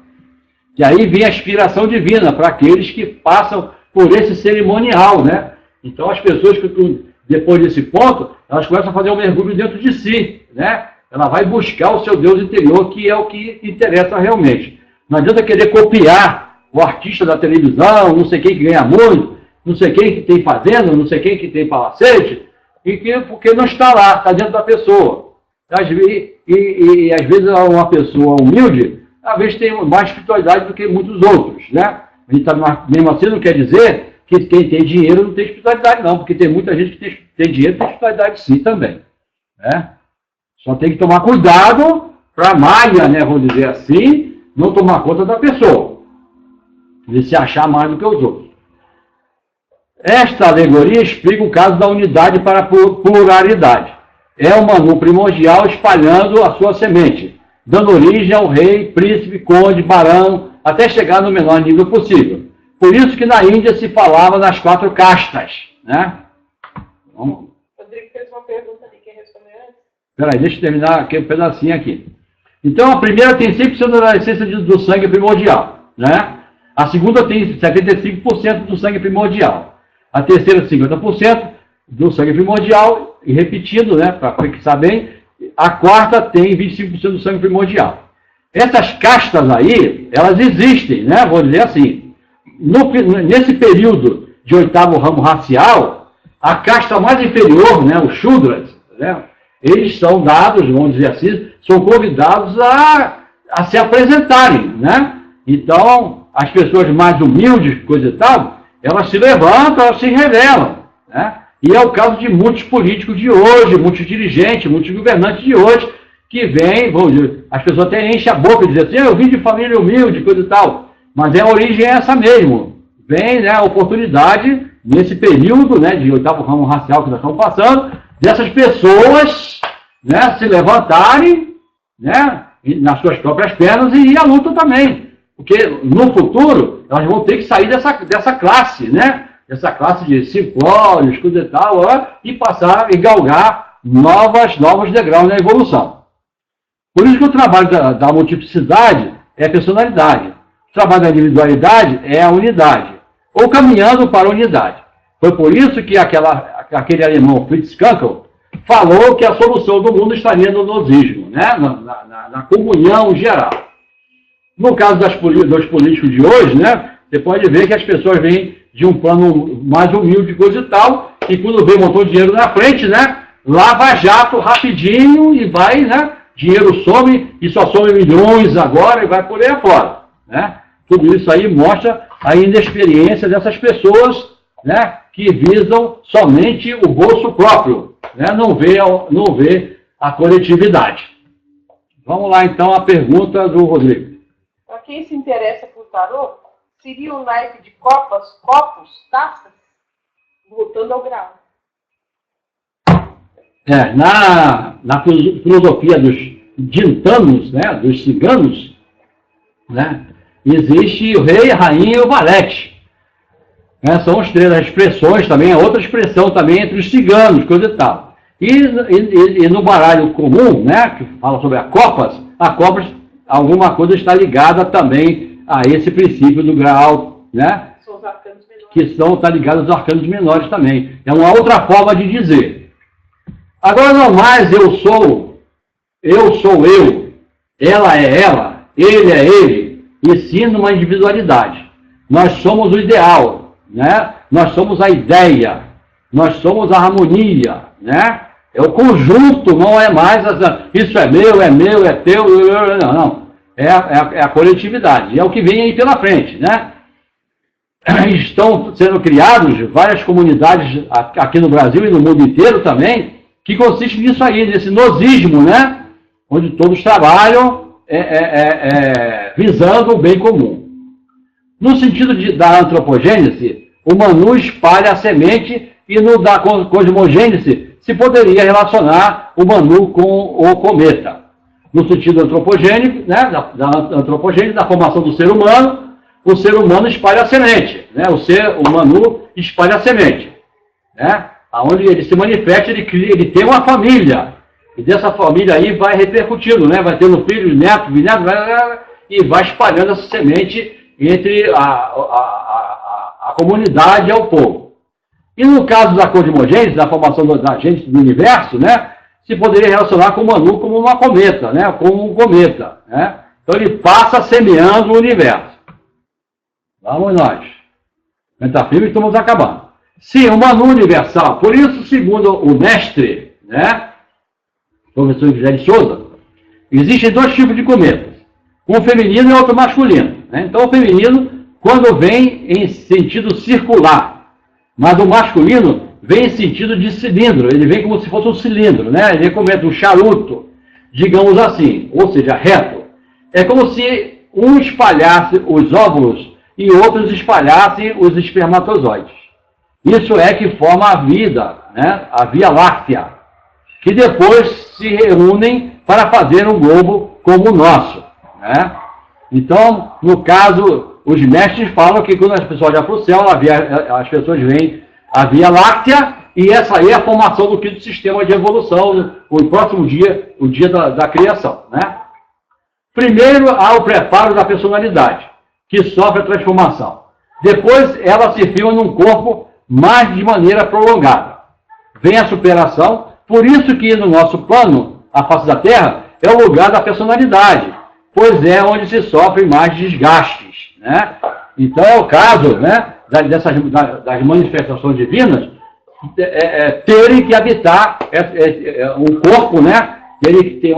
E aí vem a inspiração divina para aqueles que passam por esse cerimonial, né? Então as pessoas que depois desse ponto, elas começam a fazer um mergulho dentro de si, né? Ela vai buscar o seu Deus interior, que é o que interessa realmente. Não adianta querer copiar o artista da televisão, não sei quem que ganha muito, não sei quem que tem fazenda, não sei quem que tem palacete, porque não está lá, está dentro da pessoa. E às vezes uma pessoa humilde, às vezes tem mais espiritualidade do que muitos outros, né? Mesmo assim não quer dizer que quem tem dinheiro não tem espiritualidade, não, porque tem muita gente que tem dinheiro e tem espiritualidade sim também, né? Só tem que tomar cuidado para a Maia, né, vamos dizer assim, não tomar conta da pessoa, de se achar mais do que os outros. Esta alegoria explica o caso da unidade para a pluralidade. É o Manu primordial espalhando a sua semente, dando origem ao rei, príncipe, conde, barão, até chegar no menor nível possível. Por isso que na Índia se falava nas 4 castas, né? Vamos. Rodrigo fez uma pergunta ali, quer responder antes? Peraí, deixa eu terminar aqui um pedacinho aqui. Então a primeira tem 100% da essência do sangue primordial, né? A segunda tem 75% do sangue primordial. A terceira 50% do sangue primordial, e repetindo, né, para fixar bem, a quarta tem 25% do sangue primordial. Essas castas aí, elas existem, né, vou dizer assim. Nesse período de 8º ramo racial, a casta mais inferior, né, os Shudras, né, eles são dados, vamos dizer assim, são convidados a se apresentarem, né? Então, as pessoas mais humildes, coisa e tal, elas se levantam, elas se revelam, né? E é o caso de muitos políticos de hoje, muitos dirigentes, muitos governantes de hoje, que vêm, as pessoas até enchem a boca e dizem assim, eu vim de família humilde, coisa e tal. Mas a origem é essa mesmo. Vem, né, a oportunidade, nesse período, né, de 8º ramo racial que nós estamos passando, dessas pessoas, né, se levantarem, né, nas suas próprias pernas e ir à luta também. Porque no futuro, elas vão ter que sair dessa classe, né? Essa classe de simplórios, coisa e tal, e passar e galgar novos degraus na evolução. Por isso que o trabalho da multiplicidade é a personalidade. O trabalho da individualidade é a unidade, ou caminhando para a unidade. Foi por isso que aquele alemão Fritz Kanckel falou que a solução do mundo estaria no nosismo, né? na comunhão geral. No caso dos políticos de hoje, né, você pode ver que as pessoas vêm de um plano mais humilde, coisa e tal, e quando vem um montão de dinheiro na frente, né? Lava jato rapidinho e vai, né? Dinheiro some e só some milhões agora e vai por aí afora, né? Tudo isso aí mostra a inexperiência dessas pessoas, né? Que visam somente o bolso próprio, né? Não vê a coletividade. Vamos lá então a pergunta do Rodrigo. Para quem se interessa por tarô, seria um naipe de copas, copos, taças? Voltando ao grau. Na filosofia dos dintanos, né, dos ciganos, né, existe o rei, a rainha e o valete. São as três expressões também, é outra expressão também entre os ciganos, coisa e tal. E no baralho comum, né, que fala sobre a copas, alguma coisa está ligada também a esse princípio do grau, né, São os arcanos menores. que está ligado aos arcanos menores também. É uma outra forma de dizer. Agora, não mais eu sou eu, ela é ela, ele é ele, e sim numa individualidade. Nós somos o ideal, né? Nós somos a ideia, nós somos a harmonia, né? É o conjunto, não é mais, isso é meu, é teu, não. É a coletividade, é o que vem aí pela frente, né? Estão sendo criados várias comunidades aqui no Brasil e no mundo inteiro também, que consiste nisso aí, nesse nosismo, né? Onde todos trabalham visando o bem comum. No sentido da antropogênese, o Manu espalha a semente e no da cosmogênese se poderia relacionar o Manu com o cometa. No sentido antropogênico, né? da antropogênese, da formação do ser humano, o ser humano espalha a semente, né? O Manu espalha a semente, né? Onde ele se manifesta, ele tem uma família, e dessa família aí vai repercutindo, né? Vai tendo filhos, netos, bisnetos, e vai espalhando essa semente entre a comunidade e ao povo. E no caso da cosmogênese, da formação da gênese do universo, né? Se poderia relacionar com o Manu como uma cometa, né? Como um cometa, né? Então ele passa semeando o universo. Vamos nós. Está firme, estamos acabando. Sim, o Manu universal. Por isso, segundo o mestre, né, professor José de Souza, existem dois tipos de cometas. Um feminino e outro masculino. Né? Então, o feminino, quando vem em sentido circular, mas o masculino vem em sentido de cilindro. Ele vem como se fosse um cilindro, né? Ele cometa um charuto, digamos assim, ou seja, reto. É como se um espalhasse os óvulos e outros espalhassem os espermatozoides. Isso é que forma a vida, né? A Via Láctea, que depois se reúnem para fazer um globo como o nosso, né? Então, no caso, os mestres falam que quando as pessoas olham para o céu, as pessoas veem a Via Láctea, e essa aí é a formação do quinto sistema de evolução, o próximo dia, o dia da criação, né? Primeiro, há o preparo da personalidade, que sofre a transformação. Depois, ela se firma num corpo mas de maneira prolongada. Vem a superação, por isso que no nosso plano, a face da Terra, é o lugar da personalidade, pois é onde se sofrem mais desgastes, né? Então é o caso, né, das manifestações divinas terem que habitar um corpo, né, terem que ter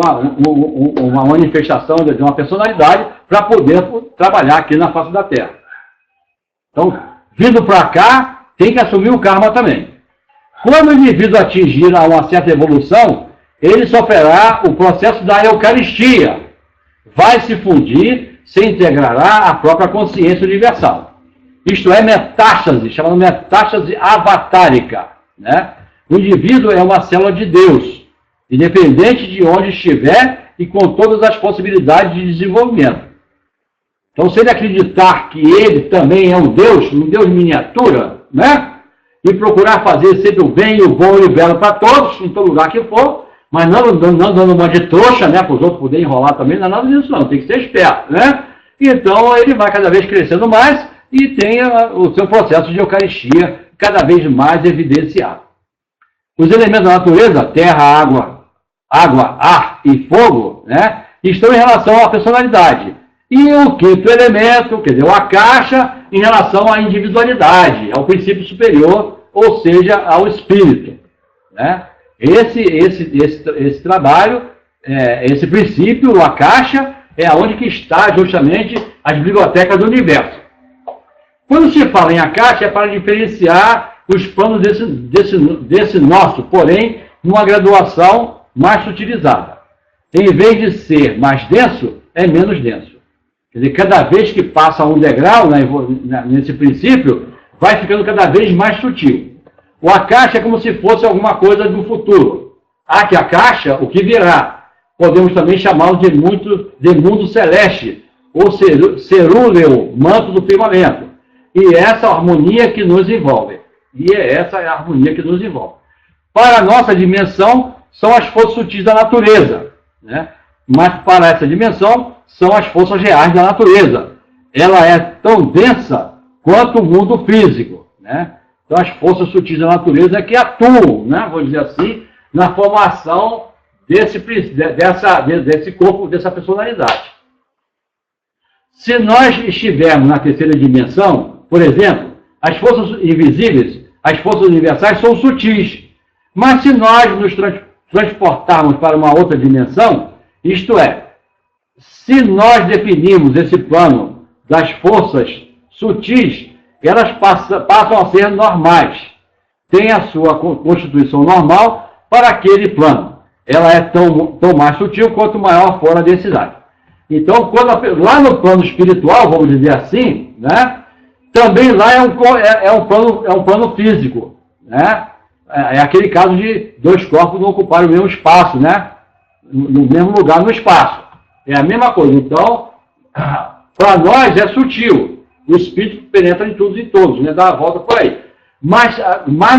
uma manifestação de uma personalidade para poder trabalhar aqui na face da Terra. Então, vindo para cá, tem que assumir o karma também. Quando o indivíduo atingir a uma certa evolução, ele sofrerá o processo da Eucaristia. Vai se fundir, se integrará à própria consciência universal. Isto é metástase, chamada metástase avatárica, né? O indivíduo é uma célula de Deus, independente de onde estiver e com todas as possibilidades de desenvolvimento. Então, se ele acreditar que ele também é um Deus miniatura, né? E procurar fazer sempre o bem, o bom e o belo para todos, em todo lugar que for, mas não dando uma de trouxa, né? Para os outros poderem enrolar também, não é nada disso não, tem que ser esperto, né? Então, ele vai cada vez crescendo mais e tem o seu processo de Eucaristia cada vez mais evidenciado. Os elementos da natureza, terra, água, ar e fogo, né? Estão em relação à personalidade. E o quinto elemento, quer dizer, a caixa, em relação à individualidade, ao princípio superior, ou seja, ao espírito. Né? Esse trabalho, esse princípio, a caixa, é onde que está justamente as bibliotecas do universo. Quando se fala em a caixa, é para diferenciar os planos desse nosso, porém, numa graduação mais sutilizada. Em vez de ser mais denso, é menos denso. Quer dizer, cada vez que passa um degrau nesse princípio, vai ficando cada vez mais sutil. O Akasha é como se fosse alguma coisa do futuro. A Akasha, o que virá. Podemos também chamá-lo de mundo celeste, ou cerúleo, manto do firmamento. E essa harmonia que nos envolve. Essa é a harmonia que nos envolve. Para a nossa dimensão, são as forças sutis da natureza. Né? Mas para essa dimensão, são as forças reais da natureza. Ela é tão densa quanto o mundo físico. Né? Então, as forças sutis da natureza é que atuam, né? Vou dizer assim, na formação desse corpo, dessa personalidade. Se nós estivermos na terceira dimensão, por exemplo, as forças invisíveis, as forças universais são sutis. Mas se nós nos transportarmos para uma outra dimensão, isto é, se nós definirmos esse plano das forças sutis, elas passam a ser normais. Tem a sua constituição normal para aquele plano. Ela é tão mais sutil quanto maior for a densidade. Então, lá no plano espiritual, vamos dizer assim, né, também lá é um plano físico. Né? É aquele caso de dois corpos não ocuparem o mesmo espaço, né? No mesmo lugar no espaço. É a mesma coisa. Então, para nós é sutil. O espírito penetra em tudo e em todos, né? Dá a volta por aí. Mas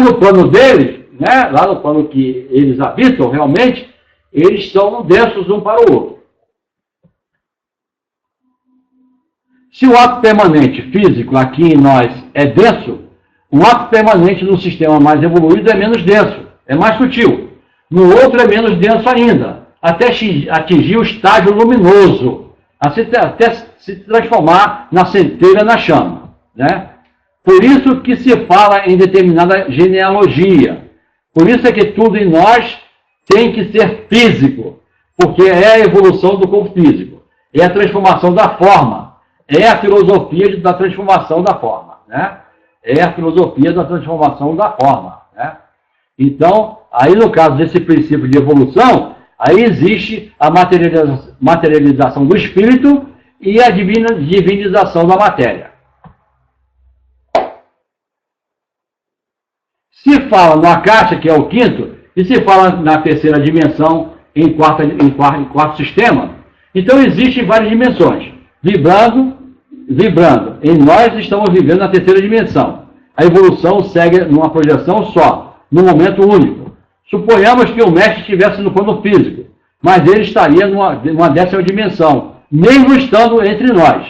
no plano deles, né? Lá no plano que eles habitam, realmente, eles são densos um para o outro. Se o ato permanente físico aqui em nós é denso, um ato permanente no sistema mais evoluído é menos denso, é mais sutil. No outro é menos denso ainda, até atingir o estágio luminoso, até se transformar na centelha na chama. Né? Por isso que se fala em determinada genealogia. Por isso é que tudo em nós tem que ser físico, porque é a evolução do corpo físico, é a transformação da forma, é a filosofia da transformação da forma. Né? É a filosofia da transformação da forma. Né? Então, aí no caso desse princípio de evolução, aí existe a materialização do espírito e a divinização da matéria. Se fala no Akasha, que é o quinto, e se fala na terceira dimensão, em quarto sistema, então existem várias dimensões. Vibrando. Em nós estamos vivendo na terceira dimensão. A evolução segue numa projeção só, num momento único. Suponhamos que o mestre estivesse no plano físico, mas ele estaria numa décima dimensão, mesmo estando entre nós.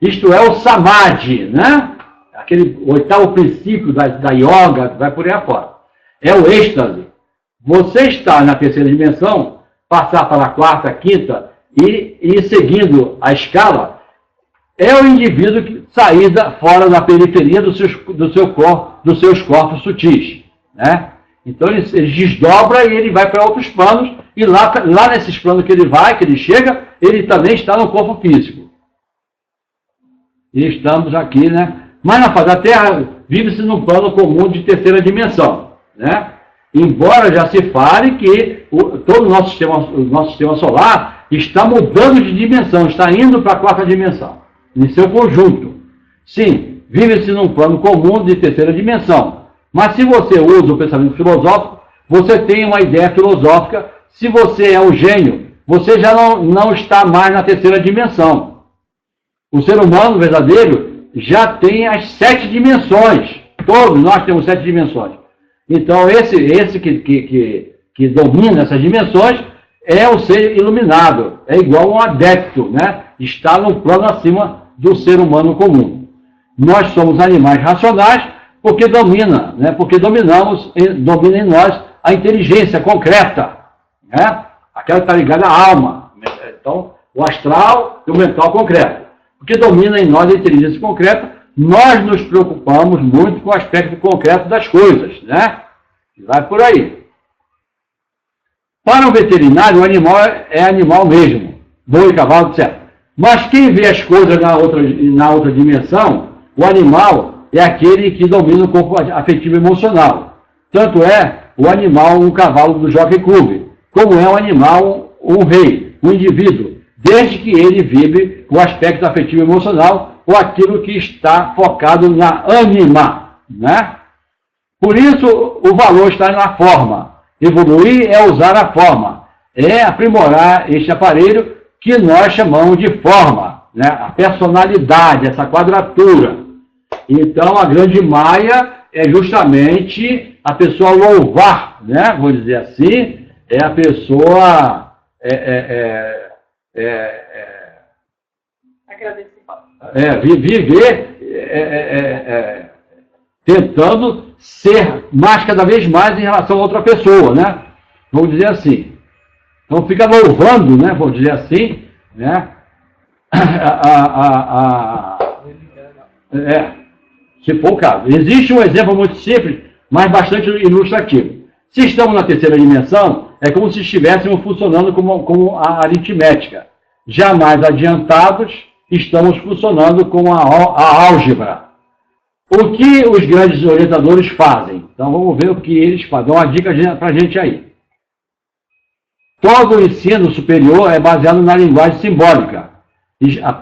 Isto é o Samadhi, né? Aquele oitavo princípio da yoga, vai por aí afora. É o êxtase. Você está na terceira dimensão, passar para a quarta, quinta e seguindo a escala, é o indivíduo que sair fora da periferia dos seus corpos sutis. Né? Então ele desdobra e ele vai para outros planos, e lá nesses planos que ele chega, ele também está no corpo físico. E estamos aqui, né? Mas na face da Terra vive-se num plano comum de terceira dimensão. Né? Embora já se fale que todo o nosso sistema solar está mudando de dimensão, está indo para a quarta dimensão, em seu conjunto. Sim, vive-se num plano comum de terceira dimensão. Mas se você usa o pensamento filosófico, você tem uma ideia filosófica. Se você é um gênio, você já não está mais na terceira dimensão. O ser humano verdadeiro já tem as 7 dimensões. Todos nós temos 7 dimensões. Então, esse que domina essas dimensões é o ser iluminado. É igual um adepto, né? Está no plano acima do ser humano comum. Nós somos animais racionais porque domina, né? Porque domina em nós a inteligência concreta, né? Aquela que está ligada à alma. Então, o astral e o mental concreto. Porque domina em nós a inteligência concreta, nós nos preocupamos muito com o aspecto concreto das coisas, né? Vai por aí. Para o veterinário, o animal é animal mesmo, boi, cavalo, etc. Mas quem vê as coisas na outra dimensão, o animal é aquele que domina o corpo afetivo e emocional. Tanto é o animal um cavalo do Jockey Club, como é um animal um rei, um indivíduo, desde que ele vive o aspecto afetivo e emocional ou aquilo que está focado na ânima, né? Por isso, o valor está na forma. Evoluir é usar a forma, é aprimorar este aparelho que nós chamamos de forma, né? A personalidade, essa quadratura. Então, a grande maia é justamente a pessoa louvar, né? Vou dizer assim, é a pessoa viver tentando ser mais cada vez mais em relação a outra pessoa, né? Vamos dizer assim. Então fica louvando, né? Vamos dizer assim, né? Se for o caso. Existe um exemplo muito simples, mas bastante ilustrativo. Se estamos na terceira dimensão, é como se estivéssemos funcionando como a aritmética. Jamais adiantados, estamos funcionando como a álgebra. O que os grandes orientadores fazem? Então vamos ver o que eles fazem. Dá uma dica para a gente aí. Todo o ensino superior é baseado na linguagem simbólica.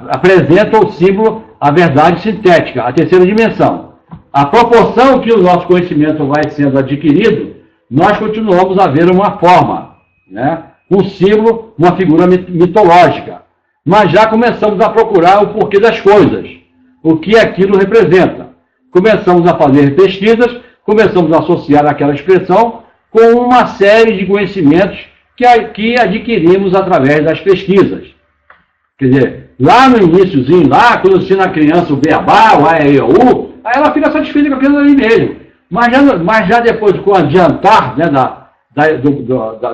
Apresenta o símbolo, a verdade sintética, a terceira dimensão. A proporção que o nosso conhecimento vai sendo adquirido, nós continuamos a ver uma forma, né? Um símbolo, uma figura mitológica. Mas já começamos a procurar o porquê das coisas, o que aquilo representa. Começamos a fazer pesquisas, começamos a associar aquela expressão com uma série de conhecimentos que adquirimos através das pesquisas. Quer dizer, lá no iniciozinho, lá, quando ensina a criança o beabá, o a, e, o, aí ela fica satisfeita com aquilo ali mesmo. Mas já depois, com o adiantar, né,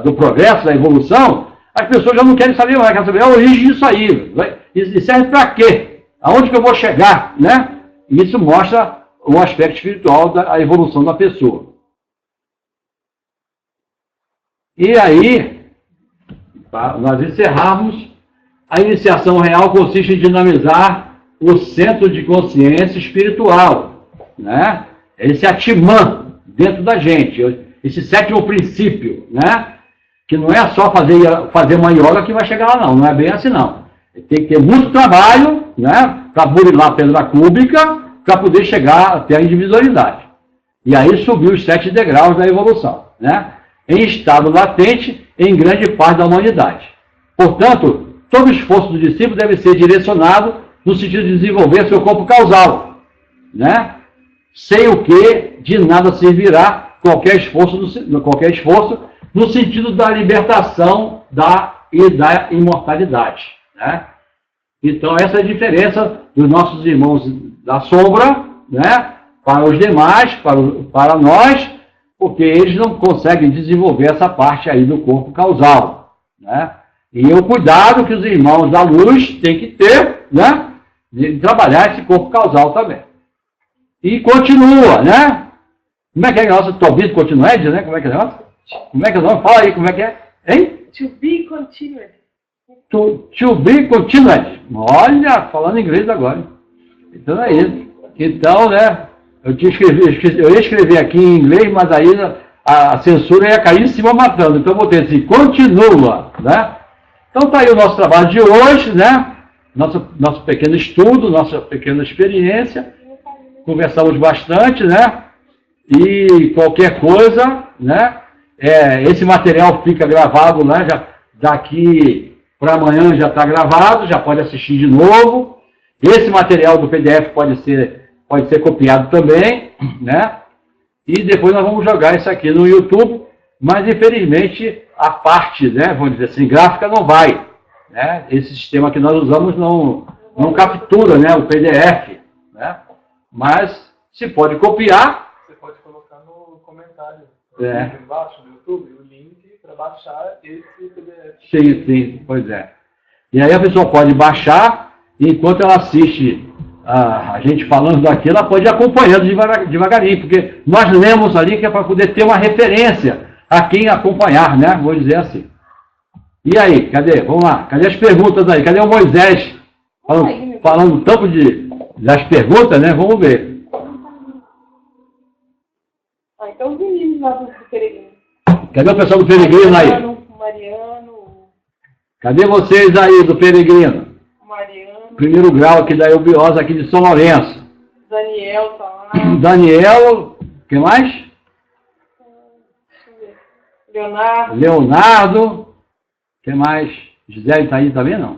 do progresso, da evolução, as pessoas já não querem saber mais, querem saber a origem disso aí. E serve para quê? Aonde que eu vou chegar, né? Isso mostra o aspecto espiritual da evolução da pessoa. E aí, para nós encerrarmos, a iniciação real consiste em dinamizar o centro de consciência espiritual, né? Esse Atman dentro da gente, esse sétimo princípio, né? Que não é só fazer uma yoga que vai chegar lá, não é bem assim, não. Tem que ter muito trabalho, né? Para burilar a pedra cúbica, para poder chegar até a individualidade. E aí subir os 7 degraus da evolução, né? Em estado latente em grande parte da humanidade. Portanto, todo esforço do discípulo deve ser direcionado no sentido de desenvolver seu corpo causal, né? Sem o que de nada servirá qualquer esforço no sentido da libertação e da imortalidade, né? Então, essa é a diferença dos nossos irmãos da sombra, né, para os demais, para nós, porque eles não conseguem desenvolver essa parte aí do corpo causal, né? E o cuidado que os irmãos da luz têm que ter, né, de trabalhar esse corpo causal também. E continua, né? Como é que é o negócio? Tobit continued, né? Como é que é o negócio? Como é que é o nome? Fala aí, como é que é? Hein? To be continued. To be continued. Olha, falando inglês agora. Então é isso. Então, né? Eu ia escrever aqui em inglês, mas aí a censura ia cair em cima matando. Então eu botei assim, continua, né? Então tá aí o nosso trabalho de hoje, né? Nosso pequeno estudo, nossa pequena experiência. Conversamos bastante, né? E qualquer coisa, né? Esse material fica gravado, né? Já, daqui para amanhã já está gravado, já pode assistir de novo. Esse material do PDF pode ser copiado também, né? E depois nós vamos jogar isso aqui no YouTube, mas infelizmente a parte, né, vamos dizer assim, gráfica não vai, né? Esse sistema que nós usamos não captura, né, o PDF, né? Mas se pode copiar. Você pode colocar no comentário embaixo do YouTube o link para baixar esse PDF. Sim, pois é. E aí a pessoa pode baixar, e enquanto ela assiste a gente falando daqui, ela pode ir acompanhando devagarinho, porque nós lemos ali que é para poder ter uma referência a quem acompanhar, né? Vou dizer assim. E aí, cadê? Vamos lá. Cadê as perguntas aí? Cadê o Moisés? Falando tanto das perguntas, né? Vamos ver. Então os meninos lá do Peregrino. Cadê o pessoal do Peregrino aí? Mariano. Cadê vocês aí do Peregrino? Mariano. Primeiro grau aqui da Eubiosa, aqui de São Lourenço. Daniel tá lá. Daniel, quem mais? Leonardo. Quem mais? Gisele tá aí também, não?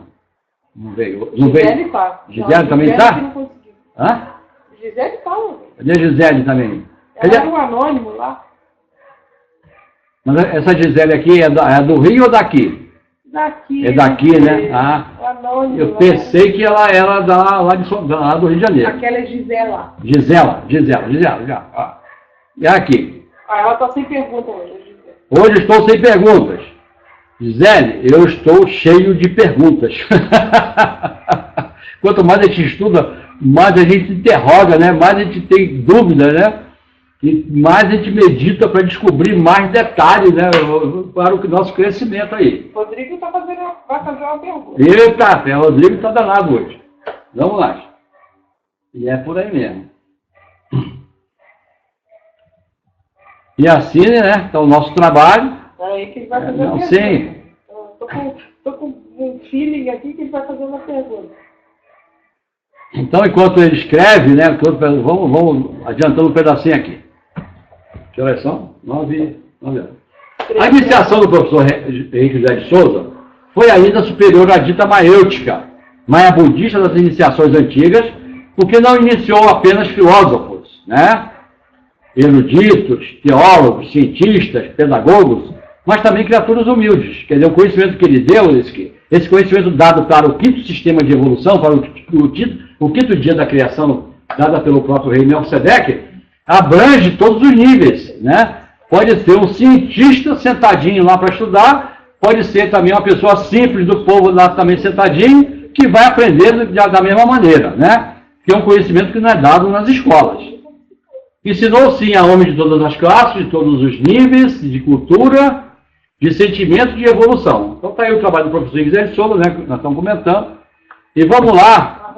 Não veio. Não Gisele veio. tá. Gisele também tá? Não conseguiu. Hã? Gisele tá. Cadê a Gisele também? Ela era um anônimo lá. Mas essa Gisele aqui é do Rio ou daqui? Daqui. É daqui, né? Ah, anônimo, eu pensei que ela era lá do Rio de Janeiro. Aquela é Gisela. Gisela, já. Ó. E aqui. Ela tá sem pergunta hoje, Gisele. Hoje estou sem perguntas. Gisele, eu estou cheio de perguntas. Quanto mais a gente estuda, mais a gente interroga, né? Mais a gente tem dúvida, né? E mais a gente medita para descobrir mais detalhes, né? Para o nosso crescimento aí. Rodrigo vai fazer uma pergunta. Eita, o Rodrigo está danado hoje. Vamos lá. E é por aí mesmo. E assim, né? Está o nosso trabalho. Aí que ele vai fazer uma não pergunta. sei. Tô com um feeling aqui que ele vai fazer uma pergunta. Então, enquanto ele escreve, né? Vamos adiantando um pedacinho aqui. Que horas são? 9 horas. A iniciação do professor Henrique José de Souza foi ainda superior à dita maêutica, maia budista das iniciações antigas, porque não iniciou apenas filósofos, né? Eruditos, teólogos, cientistas, pedagogos, mas também criaturas humildes. Quer dizer, o conhecimento que ele deu, esse conhecimento dado para o quinto sistema de evolução, para o quinto dia da criação, dada pelo próprio rei Melquisedeque, abrange todos os níveis, né? Pode ser um cientista sentadinho lá para estudar, pode ser também uma pessoa simples do povo lá também sentadinho, que vai aprender da mesma maneira, né? Que é um conhecimento que não é dado nas escolas. Ensinou sim a homens de todas as classes, de todos os níveis, de cultura, de sentimento, de evolução. Então está aí o trabalho do professor Guilherme Souza, né? Que nós estamos comentando. E vamos lá.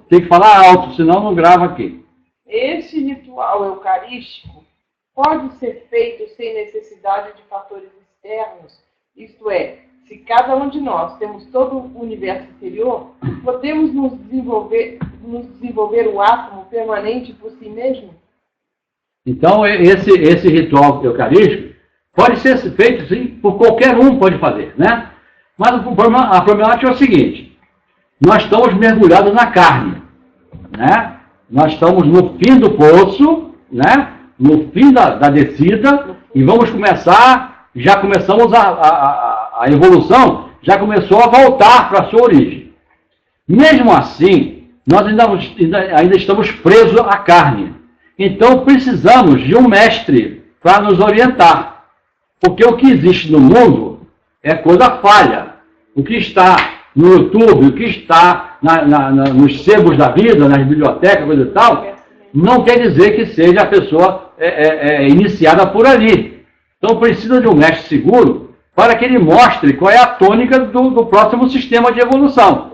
Tem que falar alto, senão não grava aqui. Esse ritual eucarístico pode ser feito sem necessidade de fatores externos, isto é, se cada um de nós temos todo o universo interior, podemos nos desenvolver o átomo permanente por si mesmo? Então, esse ritual eucarístico pode ser feito, sim, por qualquer um pode fazer, né? Mas a problemática é o seguinte, nós estamos mergulhados na carne, né? Nós estamos no fim do poço, né? No fim da descida, e vamos começar, já começamos a evolução, já começou a voltar para a sua origem. Mesmo assim, nós ainda estamos presos à carne. Então precisamos de um mestre para nos orientar. Porque o que existe no mundo é coisa falha. O que está no YouTube, o que está nos sebos da vida, nas bibliotecas, coisa e tal, não quer dizer que seja a pessoa iniciada por ali. Então precisa de um mestre seguro para que ele mostre qual é a tônica do próximo sistema de evolução.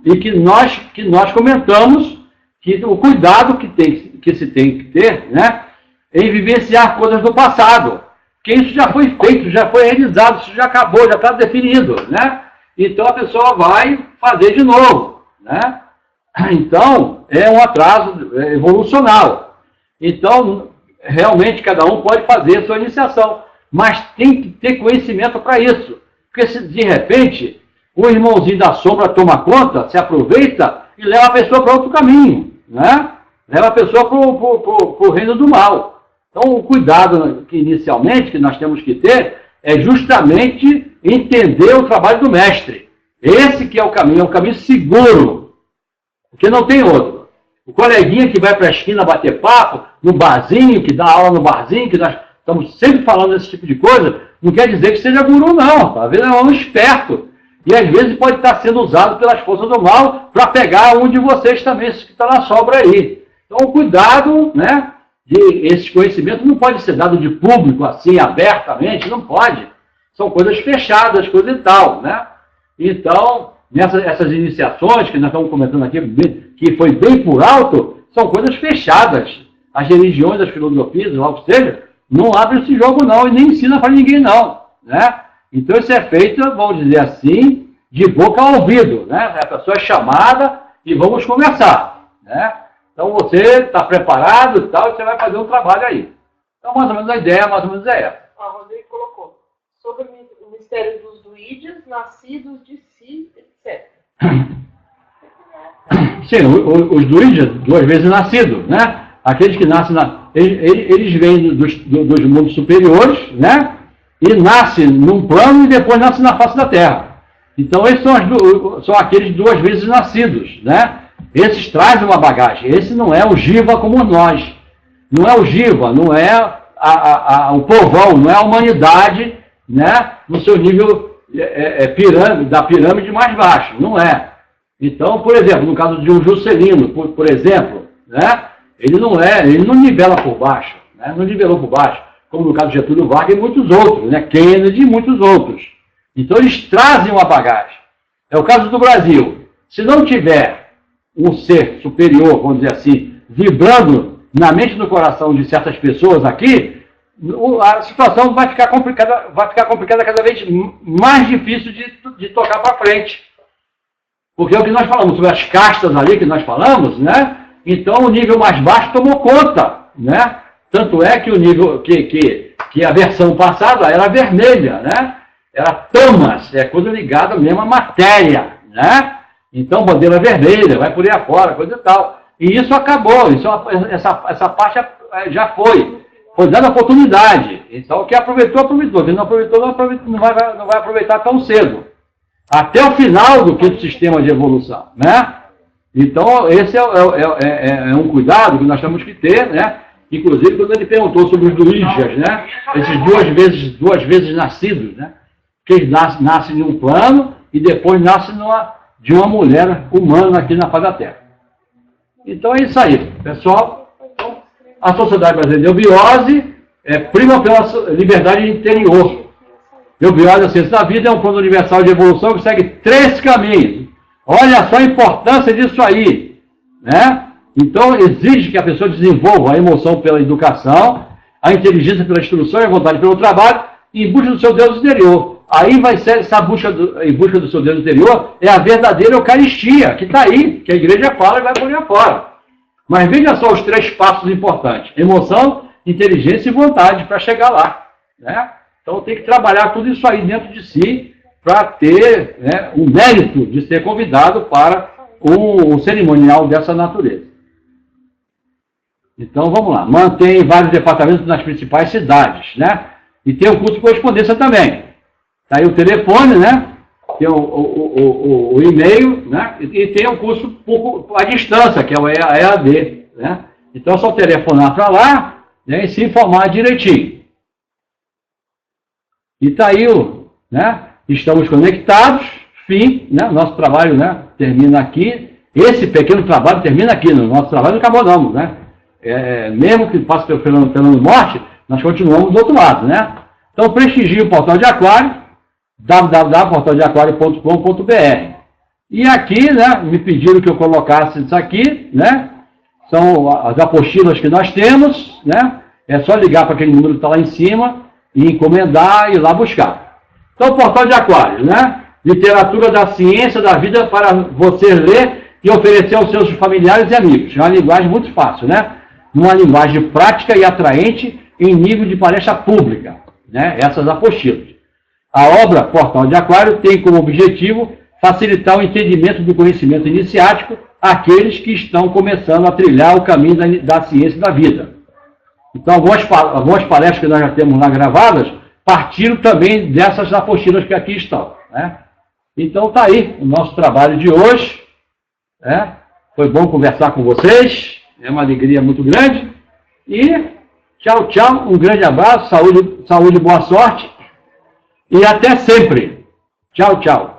E que nós comentamos que o cuidado que se tem que ter, né, em vivenciar coisas do passado. Porque isso já foi feito, já foi realizado, isso já acabou, já está definido, né? Então a pessoa vai fazer de novo, né? Então, é um atraso evolucional. Então, realmente, cada um pode fazer a sua iniciação, mas tem que ter conhecimento para isso. Porque se, de repente, o irmãozinho da sombra toma conta, se aproveita e leva a pessoa para outro caminho, né? Leva a pessoa para o reino do mal. Então, o cuidado que inicialmente que nós temos que ter é justamente entender o trabalho do mestre. Esse que é o caminho seguro, porque não tem outro. O coleguinha que vai para a esquina bater papo, no barzinho, que dá aula no barzinho, que nós estamos sempre falando desse tipo de coisa, não quer dizer que seja guru, não. Tá vendo? É um esperto. E às vezes pode estar sendo usado pelas forças do mal para pegar um de vocês também, que está na sobra aí. Então, cuidado, né? Esses conhecimentos não pode ser dado de público, assim, abertamente, não pode. São coisas fechadas, coisa e tal, né? Então, essas iniciações que nós estamos comentando aqui, que foi bem por alto, são coisas fechadas. As religiões, as filosofias, lá que seja, não abrem esse jogo não, e nem ensina para ninguém não, né? Então, isso é feito, vamos dizer assim, de boca ao ouvido, né? A pessoa é chamada e vamos conversar, né? Então, você está preparado e tal, e você vai fazer um trabalho aí. Então, mais ou menos a ideia, mais ou menos é essa. A Rodrigo colocou, sobre o mistério dos druídas, nascidos de si, etc. Sim, os druídas, 2 vezes nascidos, né? Aqueles que nascem, eles vêm dos mundos superiores, né? E nascem num plano e depois nascem na face da Terra. Então, esses são aqueles 2 vezes nascidos, né? Esses trazem uma bagagem. Esse não é o Jiva como nós. Não é o Jiva, não é o povão, não é a humanidade, né? No seu nível da pirâmide mais baixo. Não é. Então, por exemplo, no caso de um Juscelino, por exemplo, né? Ele não nivela por baixo, né? Não nivelou por baixo, como no caso de Getúlio Vargas e muitos outros, né? Kennedy e muitos outros. Então eles trazem uma bagagem. É o caso do Brasil. Se não tiver um ser superior, vamos dizer assim, vibrando na mente e no coração de certas pessoas aqui, a situação vai ficar complicada cada vez mais difícil de tocar para frente. Porque é o que nós falamos sobre as castas ali que nós falamos, né? Então o nível mais baixo tomou conta, né? Tanto é que o nível que a versão passada era vermelha, né? Era tamas, é coisa ligada mesmo à matéria, né? Então bandeira vermelha, vai por aí afora, coisa e tal. E isso acabou, essa parte já foi dada oportunidade. Então quem aproveitou, aproveitou. Quem não aproveitou, não vai aproveitar tão cedo. Até o final do quinto sistema de evolução, né? Então, esse é um cuidado que nós temos que ter, né? Inclusive, quando ele perguntou sobre os druídas, né? Esses duas vezes nascidos, né? Que eles nascem em um plano e depois nascem de uma mulher humana aqui na face da Terra. Então, é isso aí, pessoal. A Sociedade Brasileira de Eubiose prima pela liberdade interior. Eubiose, a ciência da vida, é um plano universal de evolução que segue 3 caminhos. Olha só a importância disso aí, né? Então, exige que a pessoa desenvolva a emoção pela educação, a inteligência pela instrução e a vontade pelo trabalho, em busca do seu Deus interior. Aí vai ser essa em busca do seu Deus interior, é a verdadeira Eucaristia, que está aí, que a igreja fala e vai por aí afora. Mas veja só os 3 passos importantes: emoção, inteligência e vontade para chegar lá, né? Então, tem que trabalhar tudo isso aí dentro de si, para ter, né, o mérito de ser convidado para um cerimonial dessa natureza. Então, vamos lá. Mantém vários departamentos nas principais cidades, né? E tem o curso de correspondência também. Está aí o telefone, né? Tem o e-mail, né? E tem o curso à distância, que é o EAD, né? Então, é só telefonar para lá, né, e se informar direitinho. E está aí né? Estamos conectados, fim, né? Nosso trabalho, né, termina aqui. Esse pequeno trabalho termina aqui, no nosso trabalho não acabou não, né? Mesmo que passe pelo fenômeno morte, nós continuamos do outro lado, né? Então prestigie o Portal de Aquário, www.portaldeaquario.com.br. E aqui, né, me pediram que eu colocasse isso aqui, né? São as apostilas que nós temos, né? É só ligar para aquele número que está lá em cima e encomendar e ir lá buscar. Então, Portal de Aquário, né? Literatura da ciência da vida para você ler e oferecer aos seus familiares e amigos. É uma linguagem muito fácil, né? Uma linguagem prática e atraente em nível de palestra pública, né? Essas apostilas. A obra Portal de Aquário tem como objetivo facilitar o entendimento do conhecimento iniciático àqueles que estão começando a trilhar o caminho da ciência da vida. Então, algumas palestras que nós já temos lá gravadas partiram também dessas apostilas que aqui estão, né? Então, está aí o nosso trabalho de hoje, né? Foi bom conversar com vocês, é uma alegria muito grande. E tchau, tchau, um grande abraço, saúde, boa sorte e até sempre. Tchau, tchau.